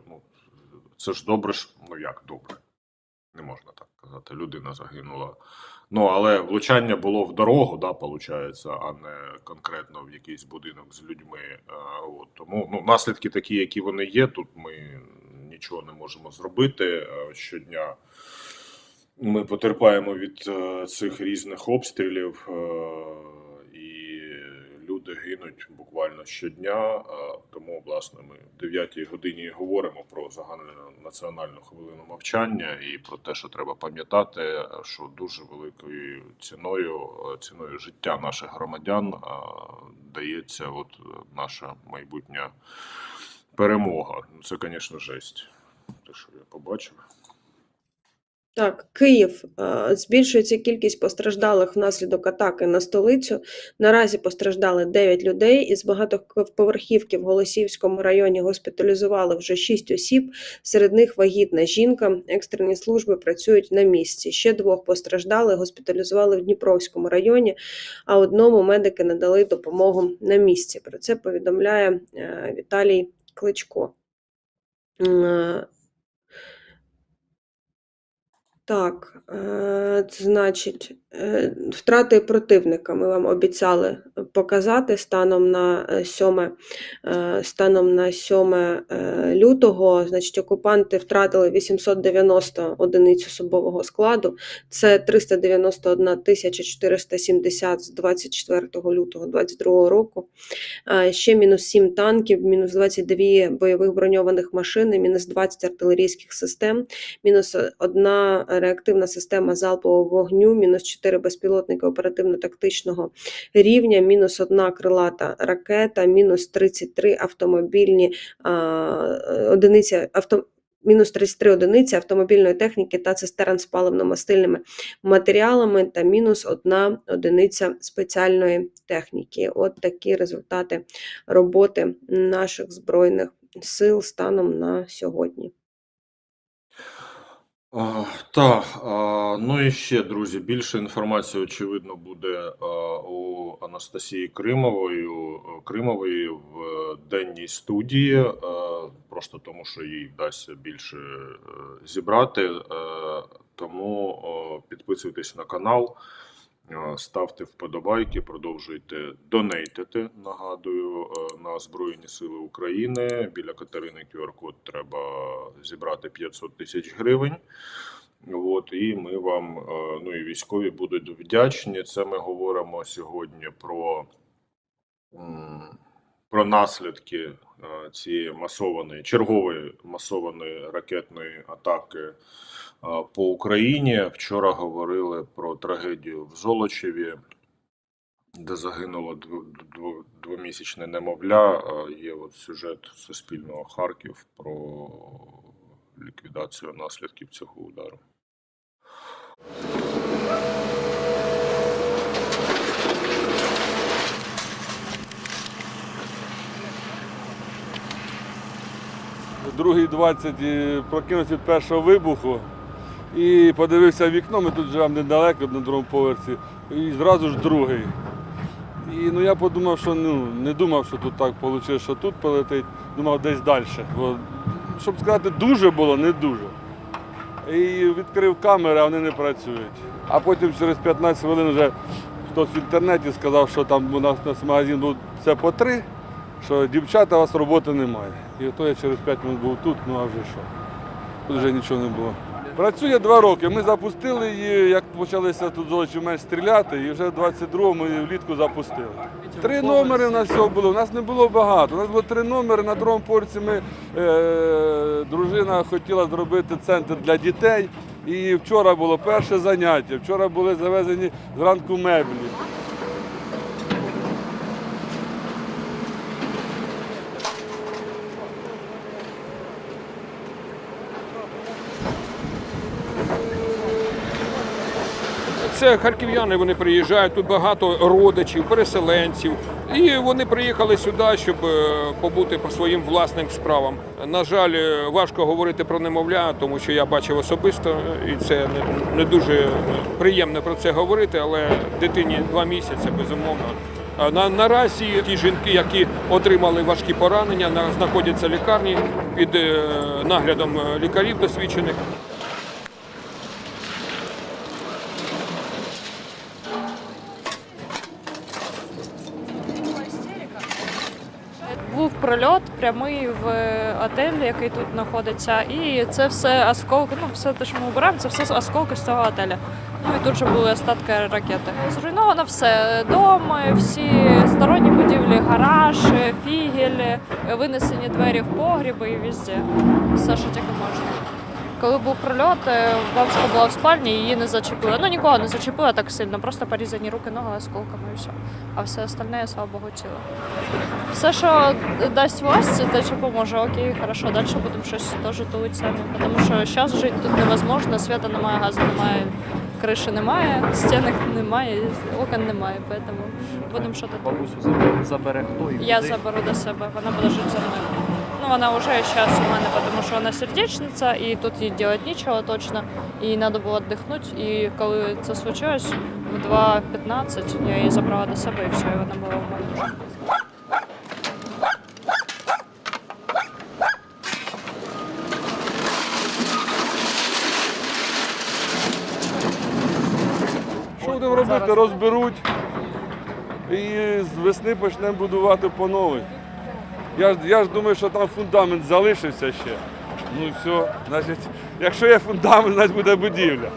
це ж добре, як добре, не можна так казати, людина загинула. Але влучання було в дорогу, да, получається, а не конкретно в якийсь будинок з людьми. Тому наслідки такі, які вони є, тут ми нічого не можемо зробити. Щодня ми потерпаємо від цих різних обстрілів, і люди гинуть буквально щодня. Тому, власне, ми в 9-й годині говоримо про загальнонаціональну хвилину мовчання і про те, що треба пам'ятати, що дуже великою ціною життя наших громадян дається наша майбутня перемога. Це, звісно, жесть, те, що я побачив. Так, Київ. Збільшується кількість постраждалих внаслідок атаки на столицю. Наразі постраждали 9 людей. Із багатоповерхівки в Голосіївському районі госпіталізували вже 6 осіб. Серед них вагітна жінка. Екстрені служби працюють на місці. Ще 2 постраждалих госпіталізували в Дніпровському районі, а одному медики надали допомогу на місці. Про це повідомляє Віталій Кличко. Так, значить, втрати противника ми вам обіцяли показати станом на 7 лютого. Значить, окупанти втратили 890 одиниць особового складу. Це 391 470 з 24 лютого 2022 року. Ще мінус 7 танків, мінус 22 бойових броньованих машин, мінус 20 артилерійських систем, мінус 1 реактивна система залпового вогню, мінус 4 безпілотники оперативно-тактичного рівня, мінус 1 крилата ракета, мінус 33 одиниці мінус 33 одиниці автомобільної техніки та цистерн з паливно-мастильними матеріалами та мінус 1 одиниця спеціальної техніки. От такі результати роботи наших Збройних сил станом на сьогодні. Так, і ще, друзі, більше інформації, очевидно, буде у Анастасії Кримової в денній студії, просто тому, що їй вдасться більше зібрати. Тому підписуйтесь на канал, ставте вподобайки, продовжуйте донейтити, нагадую, на Збройні Сили України. Біля Катерини QR-код треба зібрати 500 тисяч гривень. І ми вам, і військові будуть вдячні. Це ми говоримо сьогодні про наслідки цієї чергової масованої ракетної атаки по Україні. Вчора говорили про трагедію в Золочеві, де загинуло 2-місячне немовля. Є сюжет Суспільного Харків про ліквідацію наслідків цього удару. Другий 20 прокинувся від першого вибуху і подивився в вікно, ми тут живемо недалеко, на другому поверсі, і зразу ж другий. І я подумав, що не думав, що тут так вийшло, що тут полетить, думав десь далі. Бо, щоб сказати, дуже було, не дуже. І відкрив камери, а вони не працюють. А потім через 15 хвилин вже хтось в інтернеті сказав, що там у нас магазин був все по 3, що дівчата, у вас роботи немає. І то я через 5 хвилин був тут, а вже що. Тут вже нічого не було. Працює 2 роки. Ми запустили її, як почалися тут Золочів менш стріляти, і вже 22-го ми її влітку запустили. 3 номери у нас всього було, у нас не було багато. У нас було 3 номери, на другому поверсі дружина хотіла зробити центр для дітей. І вчора було перше заняття, вчора були завезені зранку меблі. це харків'яни, вони приїжджають, тут багато родичів, переселенців. І вони приїхали сюди, щоб побути по своїм власним справам. На жаль, важко говорити про немовля, тому що я бачив особисто, і це не дуже приємно про це говорити, але дитині 2 місяці, безумовно. Наразі ті жінки, які отримали важкі поранення, знаходяться в лікарні під наглядом лікарів досвідчених. Був прильот прямий в отель, який тут знаходиться, і це все осколки, все те, що ми обираємо, це все осколки з цього отеля. І тут же були остатки ракети. Зруйновано все. Доми, всі сторонні будівлі, гараж, фігель, винесені двері в погріби і везде. Все, що тільки можна. Коли був прильот, бабушка була в спальні, її не зачепили. Нікого не зачепила так сильно, просто порізані руки, ноги осколками і все. А все остальне, слава Богу, ціле. Все, що дасть власть, те, що поможе, окей, хорошо, далі будемо щось теж тулити самі. Тому що зараз жити тут невозможно, світу немає, газу немає, криші немає, стінок немає, окон немає, тому будемо що тут. Бабусю забере хто? Я заберу до себе, вона буде жити зі мною. Вона вже зараз у мене, тому що вона сердечниця, і тут їй робити нічого точно, їй треба було віддихнути. І коли це случилось, в 2:15 я її забрала до себе, і все, і вона була у мене. Що будемо робити? Розберуть і з весни почнемо будувати по новій. Я ж думаю, що там фундамент залишився ще. Ну все, значить, якщо є фундамент, значить буде будівля.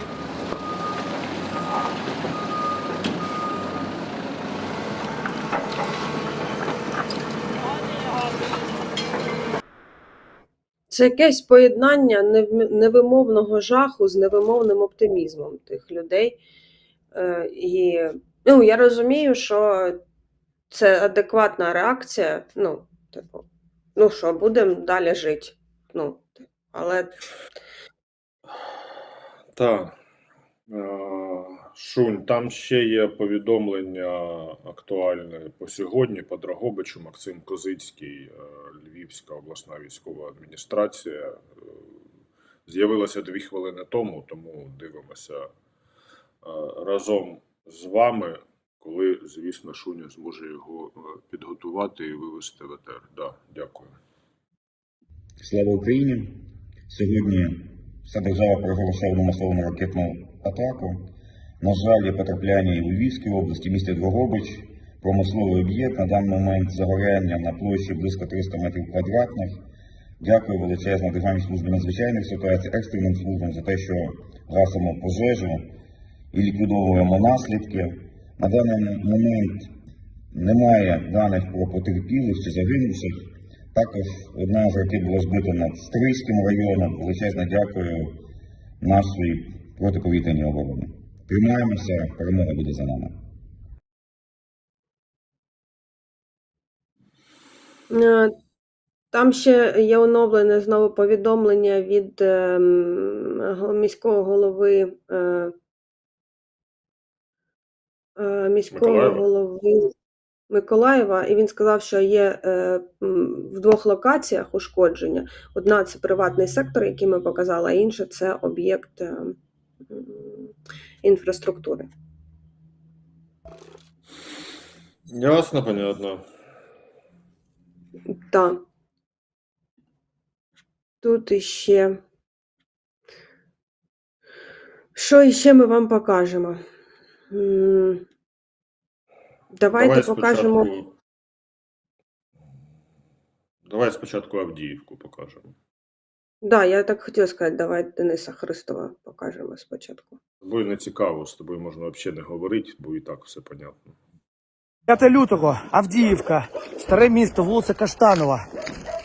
Це якесь поєднання невимовного жаху з невимовним оптимізмом тих людей. І я розумію, що це адекватна реакція. Що, будемо далі жити. Але. Так. Шунь, там ще є повідомлення актуальне по сьогодні, по Дрогобичу. Максим Козицький, Львівська обласна військова адміністрація. З'явилося 2 хвилини тому дивимося разом з вами, коли, звісно, Шуня зможе його підготувати і вивести в етер. Да, дякую. Слава Україні! Сьогодні вся держава пережила ще одну масовану ракетну атаку. На жаль, є потрапляння і в Львівській області, місті Дрогобич, промисловий об'єкт. На даний момент загоряння на площі близько 300 метрів квадратних. Дякую величезно Державній службі надзвичайних ситуацій, екстреним службам за те, що гасимо пожежу і ліквідовуємо наслідки. На даний момент немає даних про потерпілих чи загинувших. Також одна з ракет була збита над Стрийським районом. Величезне дякую нашій протиповітряній обороні. Тримаємося, перемога буде за нами. Там ще є оновлене знову повідомлення від міського голови Миколаєва, і він сказав, що є в 2 локаціях ушкодження. Одна – це приватний сектор, який ми показали, а інша – це об'єкт інфраструктури. Ясно, понятно. Так. Тут іще. Що іще ми вам покажемо? Давайте покажемо. Давай спочатку Авдіївку покажемо. Да, я так хотіла сказати, давай Дениса Христова покажемо спочатку. З тобою не цікаво, з тобою можна взагалі не говорити, бо і так все понятно. 5 лютого, Авдіївка, старе місто, вулиця Каштанова.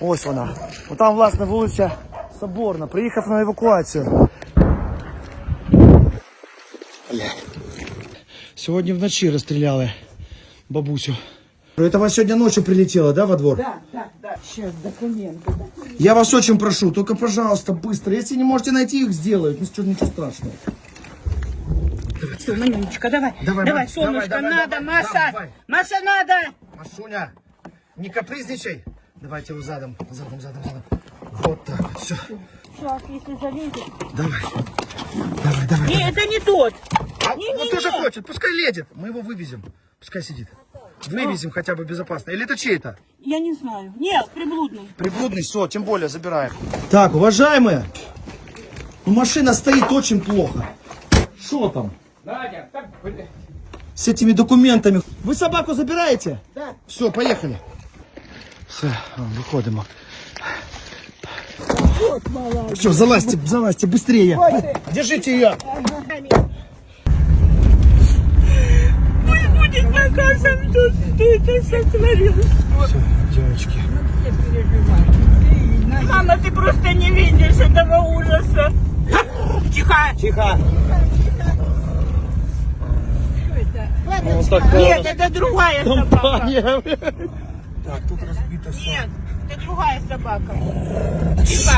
Ось вона. Там, власне, вулиця Соборна. Приїхав на евакуацію. Сьогодні вночі розстріляли бабусю. Это вас сегодня ночью прилетело, да, во двор? Да. Сейчас документы. Я вас очень прошу, только, пожалуйста, быстро. Если не можете найти их, сделают. Ничего страшного. Давайте. Все, Манюнечка, давай. Давай, солнышко, надо, Маша. Давай. Маша, надо. Машуня, не капризничай. Давайте его задом. Вот так вот, все. Сейчас, если залезет. Давай. Не, это не тот. Он тоже хочет, пускай лезет. Мы его вывезем. Пускай сидит. Вывезем хотя бы безопасно. Или это чей-то? Я не знаю. Нет, приблудный. Приблудный, все, тем более забираем. Так, уважаемые, машина стоит очень плохо. Что там? С этими документами. Вы собаку забираете? Да. Все, поехали. Все, выходим. Все, залазьте, быстрее. Держите ее. Пусть будет наказан тот, кто это сотворил. Все, девочки. Мама, ты просто не видишь этого ужаса. Тихо. Нет, это другая собака. Так, тут разбито все. Нет, это другая собака. Тихо.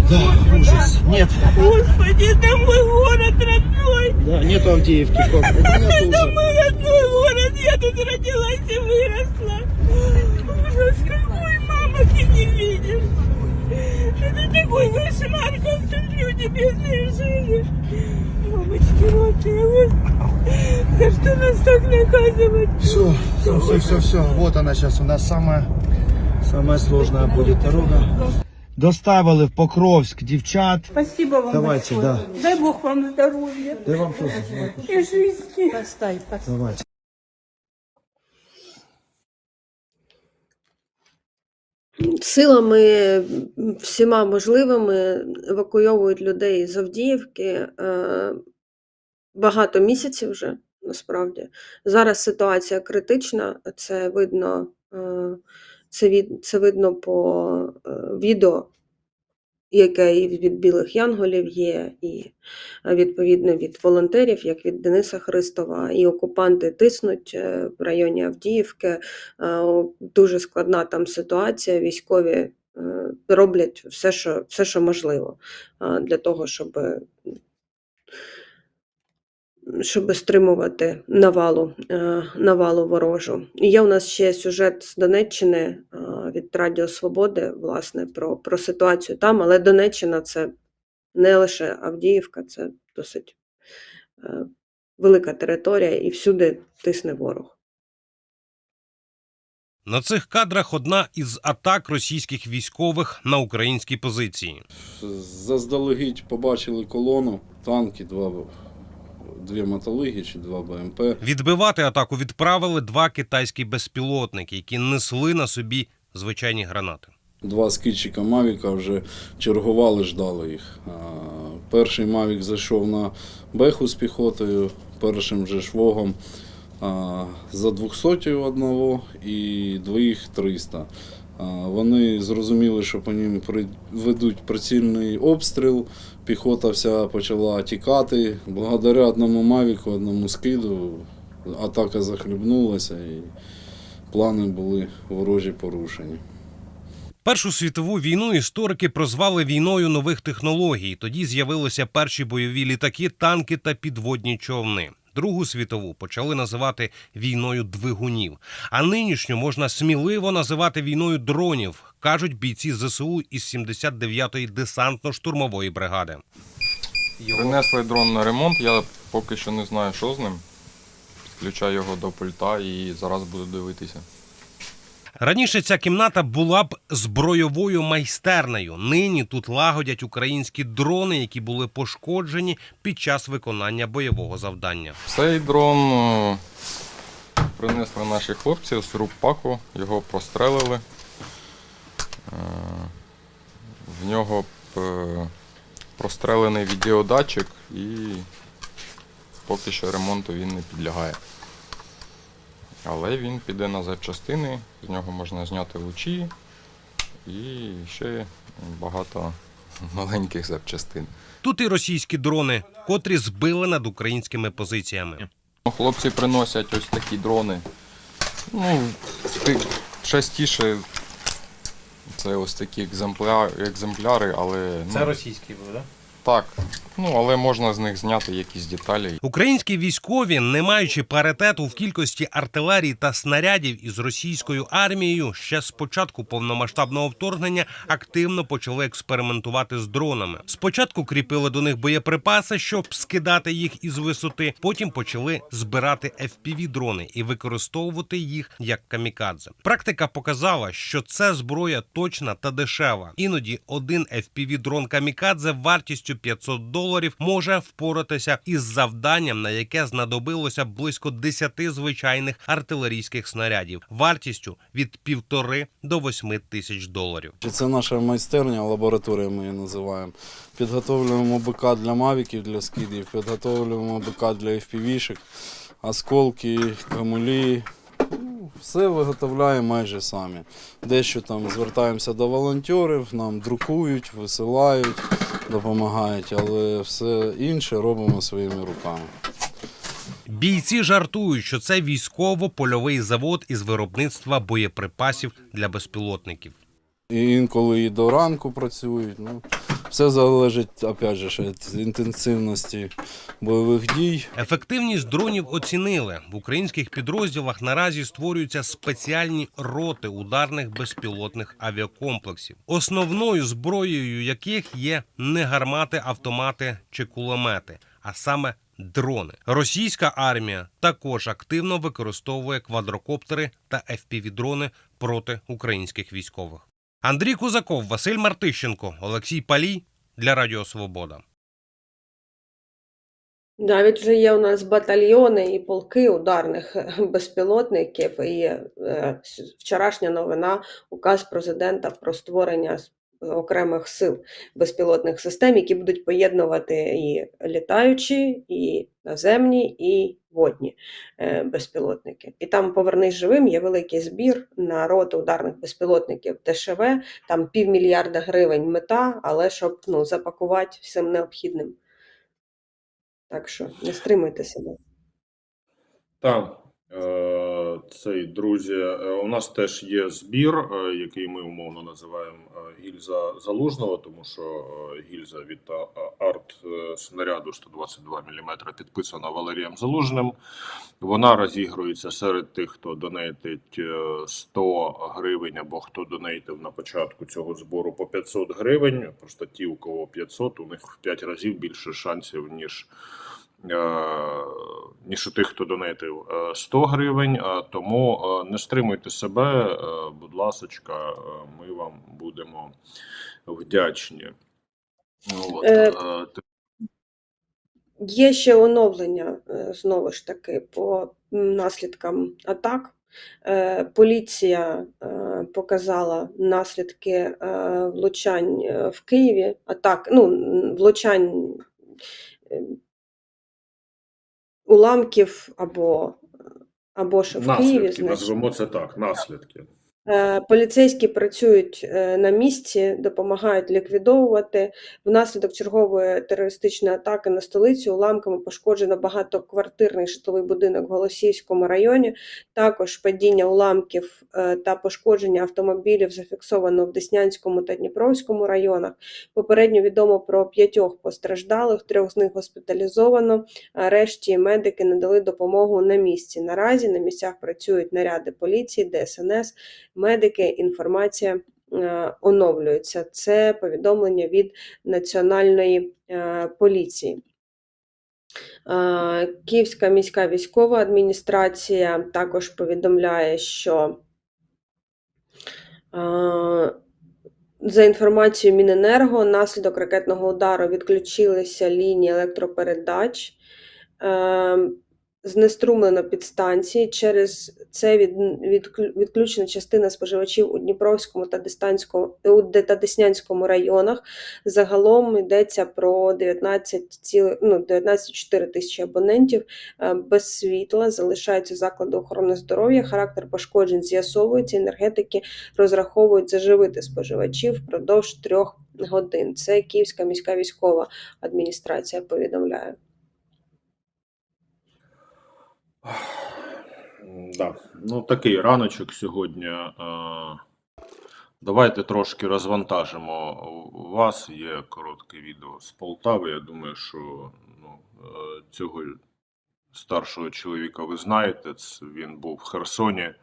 Да, ужас. Нет. Господи, это мой город родной. Да, нету Авдеевки. Это мой родной город. Я тут родилась и выросла. Ужас какой, мама, ты не видишь. Это такой кошмар, как тут люди бедные жили. Мамочки, родные, за что нас так наказывать? Все. Вот она сейчас у нас самая сложная будет дорога. Доставили в Покровськ дівчат. Спасибо вам Давайте, большое. да. Дай Бог вам здоровья Да вам тоже. и жизни. Поставь. Давайте. Силами всіма можливими евакуйовують людей з Авдіївки багато місяців вже, насправді. Зараз ситуація критична, це видно, це видно по відео, яке і від Білих Янголів є, і відповідно від волонтерів, як від Дениса Христова. І окупанти тиснуть в районі Авдіївки. Дуже складна там ситуація. Військові роблять все, що можливо для того, щоб стримувати навалу ворожу. І є у нас ще сюжет з Донеччини від Радіо Свободи, власне, про ситуацію там, але Донеччина – це не лише Авдіївка, це досить велика територія і всюди тисне ворог. На цих кадрах одна із атак російських військових на українські позиції. Заздалегідь побачили колону, танки, дві мотолиги чи 2 БМП. Відбивати атаку відправили 2 китайські безпілотники, які несли на собі звичайні гранати. 2 скидчика Мавіка вже чергували, ждали їх. Перший Мавік зайшов на Беху з піхотою, першим же швогом за 200 одного і 2 300. Вони зрозуміли, що по ним ведуть прицільний обстріл, піхота вся почала тікати. Благодаря одному Мавіку, одному скиду атака захлібнулася і плани були ворожі порушені. Першу світову війну історики прозвали війною нових технологій. Тоді з'явилися перші бойові літаки, танки та підводні човни. Другу світову почали називати війною двигунів. А нинішню можна сміливо називати війною дронів, кажуть бійці ЗСУ із 79-ї десантно-штурмової бригади. Принесли дрон на ремонт, я поки що не знаю, що з ним. Підключаю його до пульта і зараз буду дивитися. Раніше ця кімната була б збройовою майстернею. Нині тут лагодять українські дрони, які були пошкоджені під час виконання бойового завдання. Цей дрон принесли наші хлопці з Руппаку, його прострелили. В нього прострелений відеодатчик і поки що ремонту він не підлягає. Але він піде на запчастини, з нього можна зняти лучі і ще багато маленьких запчастин. Тут і російські дрони, котрі збили над українськими позиціями. Хлопці приносять ось такі дрони. Частіше це ось такі екземпляри, але... Це російський був, так? Так, але можна з них зняти якісь деталі. Українські військові, не маючи паритету в кількості артилерії та снарядів із російською армією, ще з початку повномасштабного вторгнення активно почали експериментувати з дронами. Спочатку кріпили до них боєприпаси, щоб скидати їх із висоти, потім почали збирати FPV-дрони і використовувати їх як камікадзе. Практика показала, що це зброя точна та дешева. Іноді один FPV-дрон камікадзе вартістю $500 може впоратися із завданням, на яке знадобилося близько 10 звичайних артилерійських снарядів, вартістю від $1,5 до $8 тисяч. Це наша майстерня, лабораторія ми її називаємо. Підготовлюємо БК для мавіків, для скидів, підготовлюємо БК для FPV-шок, осколки, камулі. Все виготовляємо майже самі. Дещо там звертаємося до волонтерів, нам друкують, висилають, допомагають, але все інше робимо своїми руками. Бійці жартують, що це військово-польовий завод із виробництва боєприпасів для безпілотників. І інколи і до ранку працюють. Все залежить, опять же, від інтенсивності бойових дій. Ефективність дронів оцінили. В українських підрозділах наразі створюються спеціальні роти ударних безпілотних авіакомплексів, основною зброєю яких є не гармати, автомати чи кулемети, а саме дрони. Російська армія також активно використовує квадрокоптери та FPV-дрони проти українських військових. Андрій Кузаков, Василь Мартищенко, Олексій Палій для Радіо Свобода. Навіть вже є у нас батальйони і полки ударних безпілотників. І вчорашня новина, указ президента про створення окремих сил безпілотних систем, які будуть поєднувати і літаючі, і наземні, і водні безпілотники. І там «Повернись живим» є великий збір на роти ударних безпілотників ДШВ, там $500 мільярда мета, але щоб запакувати всім необхідним. Так що не стримуйте себе. Так, друзі, у нас теж є збір, який ми умовно називаємо гільза Залужного, тому що гільза від арт-снаряду 122 мм підписана Валерієм Залужним. Вона розігрується серед тих, хто донейтить 100 гривень або хто донейтив на початку цього збору по 500 гривень. Просто ті, у кого 500, у них в 5 разів більше шансів, ніж у тих, хто донейтив 100 гривень, тому не стримуйте себе, будь ласочка, ми вам будемо вдячні. Є ще оновлення, знову ж таки, по наслідкам атак. Поліція показала наслідки влучань в Києві, влучань уламків або ж в Києві. Наслідки, назвемо це так, наслідки. Поліцейські працюють на місці, допомагають ліквідовувати. Внаслідок чергової терористичної атаки на столицю уламками пошкоджено багатоквартирний житловий будинок в Голосіївському районі. Також падіння уламків та пошкодження автомобілів зафіксовано в Деснянському та Дніпровському районах. Попередньо відомо про 5 постраждалих, 3 з них госпіталізовано, а решті медики надали допомогу на місці. Наразі на місцях працюють наряди поліції, ДСНС, медики, інформація оновлюється. Це повідомлення від Національної поліції. Київська міська військова адміністрація також повідомляє, що за інформацією Міненерго, внаслідок ракетного удару відключилися лінії електропередач, знеструмлено підстанції, через це відключена частина споживачів у Дніпровському та Деснянському районах. Загалом йдеться про 19,4 тисячі абонентів без світла, залишаються заклади охорони здоров'я, характер пошкоджень з'ясовується, енергетики розраховують заживити споживачів впродовж 3 годин. Це Київська міська військова адміністрація повідомляє. Да. Такий раночок сьогодні Давайте трошки розвантажимо вас. Є коротке відео з Полтави. Я думаю, що цього старшого чоловіка ви знаєте. Він був в Херсоні,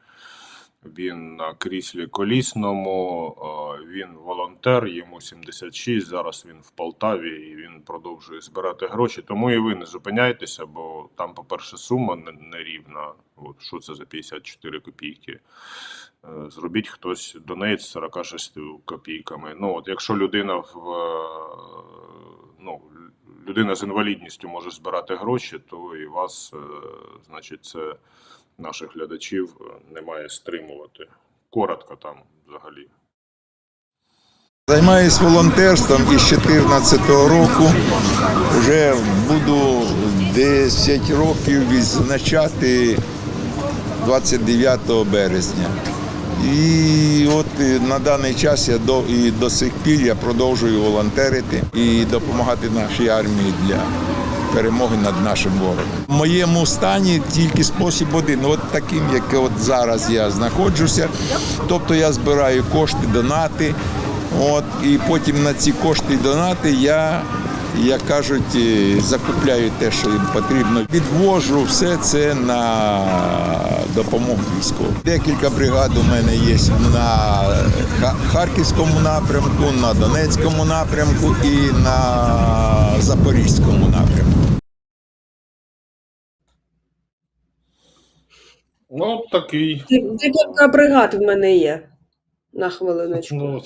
він на кріслі колісному, він волонтер, йому 76, зараз він в Полтаві і він продовжує збирати гроші. Тому і ви не зупиняйтеся, бо там, по-перше, сума нерівна. От, що це за 54 копійки? Зробіть хтось донейт з 46 копійками. Ну, от, якщо людина людина з інвалідністю може збирати гроші, то і вас, значить, це наших глядачів не має стримувати. Коротко там взагалі. Займаюсь волонтерством із 2014 року. Вже буду 10 років відзначати 29 березня. І от на даний час я до сих пір я продовжую волонтерити і допомагати нашій армії для перемоги над нашим ворогом. В моєму стані тільки спосіб один, от таким, як от зараз я знаходжуся. Тобто я збираю кошти, донати, і потім на ці кошти і донати я, як кажуть, закупляю те, що їм потрібно. Відвожу все це на допомогу військовим. Декілька бригад у мене є на Харківському напрямку, на Донецькому напрямку і на Запорізькому напрямку. Ну, такий. Декілька бригад в мене є, на хвилиночку. Ну,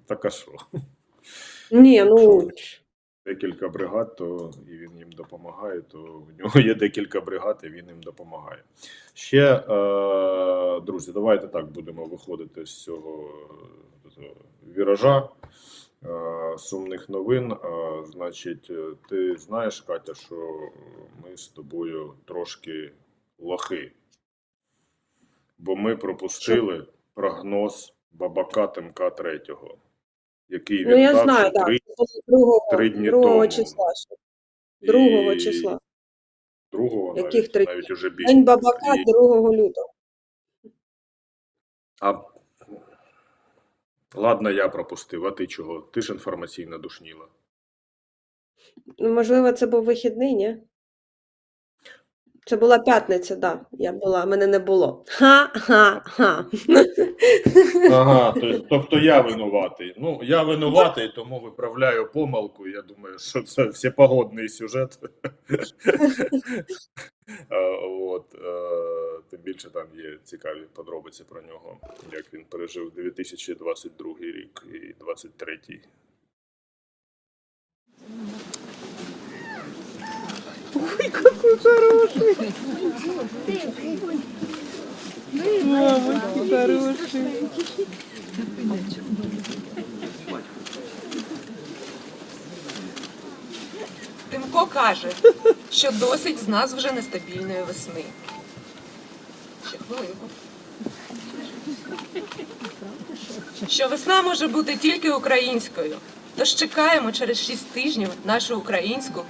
так а що? Ні, ну... Декілька бригад, то і він їм допомагає, то в нього є декілька бригад, і він їм допомагає. Ще, друзі, давайте так будемо виходити з цього віража сумних новин. Значить, ти знаєш, Катя, що ми з тобою трошки лохи, бо ми пропустили прогноз Бабака Тимка 3-го, який він я дав знаю, ще так. Це було 3 дні 2 тому. числа. 2 числа. 2-го Яких 3 навіть уже більше. День Бабака 2 лютого. Ладно, я пропустив, а ти чого? Ти ж інформаційно душніла. Ну, можливо, це був вихідний, ні? Це була п'ятниця, так. Да. Мене не було. Ха-ха-ха. Ага, тобто я винуватий. Ну, я винуватий, тому виправляю помилку. Я думаю, що це всепогодний сюжет. Тим більше там є цікаві подробиці про нього, як він пережив 2022 рік і 2023. Ой, какой хороший. Мамочки хороший. Тимко каже, що досить з нас вже нестабільної весни. Ще хвилинку. Що весна може бути тільки українською. Тож чекаємо через 6 тижнів нашу українську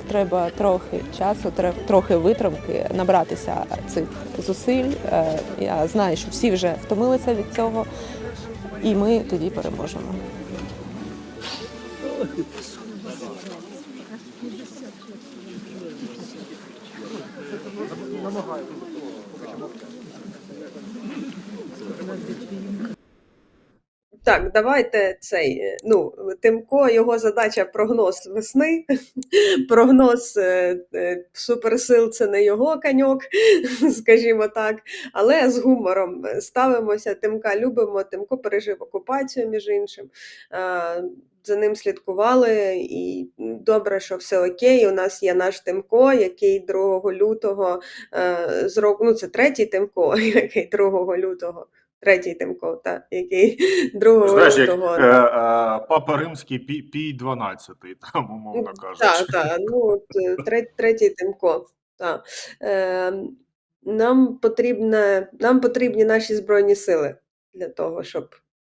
треба трохи часу, трохи витримки, набратися цих зусиль. Я знаю, що всі вже втомилися від цього, і ми тоді переможемо. Так, давайте цей. Ну, Тимко, його задача прогноз весни. Прогноз суперсил це не його коньок, скажімо так. Але з гумором ставимося. Тимка любимо. Тимко пережив окупацію, між іншим. За ним слідкували, і добре, що все окей. У нас є наш Тимко, який 2 лютого ну це третій Тимко, який 2 лютого. Третій Тимко, так, який 2 Знаєш, як лютого. Папа Римський Пій 12, там, умовно кажучи. Так, ну, третій Тимко. Так. Нам потрібні наші Збройні Сили для того, щоб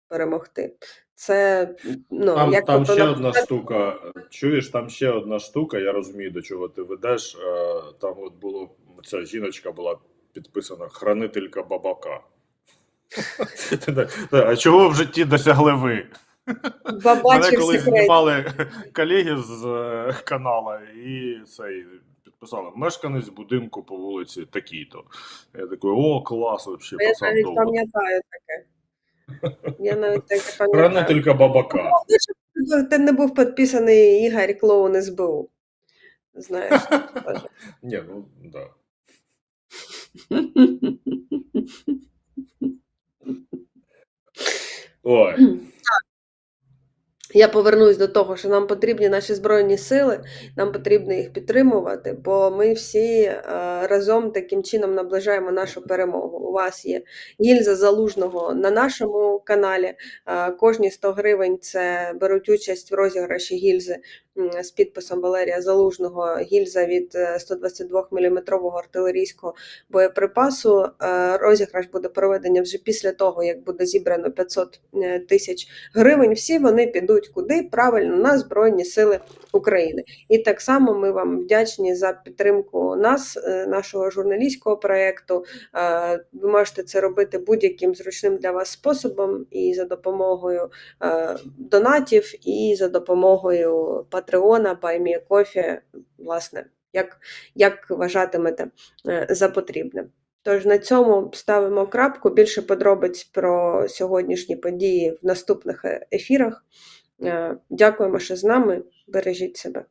перемогти. Це, ну, Там ще одна штука. Чуєш, там ще одна штука, я розумію, до чого ти ведеш. Там от було, ця жіночка була підписана «Хранителька бабака». А чого в житті досягли ви? Мене колись знімали колеги з каналу і підписали «Мешканець будинку по вулиці такій-то». Я такий, о, клас, взагалі, Я навіть пам'ятаю таке. Я навіть таке пам'ятаю. Хранителька бабака. Ти не був підписаний Ігор Клоун СБУ. Знаєш. Ні, ну, да. Ой. Я повернусь до того, що нам потрібні наші Збройні Сили, нам потрібно їх підтримувати, бо ми всі разом таким чином наближаємо нашу перемогу. У вас є гільза Залужного на нашому каналі, кожні 100 гривень це беруть участь в розіграші гільзи з підписом Валерія Залужного, гільза від 122 мм артилерійського боєприпасу. Розіграш буде проведений вже після того, як буде зібрано 500 тисяч гривень. Всі вони підуть куди? Правильно, на Збройні Сили України. І так само ми вам вдячні за підтримку нас, нашого журналістського проєкту. Ви можете це робити будь-яким зручним для вас способом, і за допомогою донатів, і за допомогою Патреона, BuyMeACoffee, власне, як вважатимете за потрібне. Тож на цьому ставимо крапку. Більше подробиць про сьогоднішні події в наступних ефірах. Дякуємо, що з нами. Бережіть себе.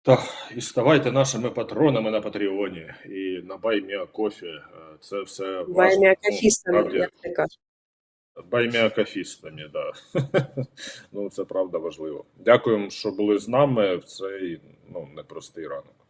Так, і ставайте нашими патронами на Патреоні і на BuyMeACoffee. Це все важливо. BuyMeACoffee'стами, як ти кажеш. BuyMeACoffee'стами, да. Ну, це правда важливо. Дякуємо, що були з нами в цей непростий ранок.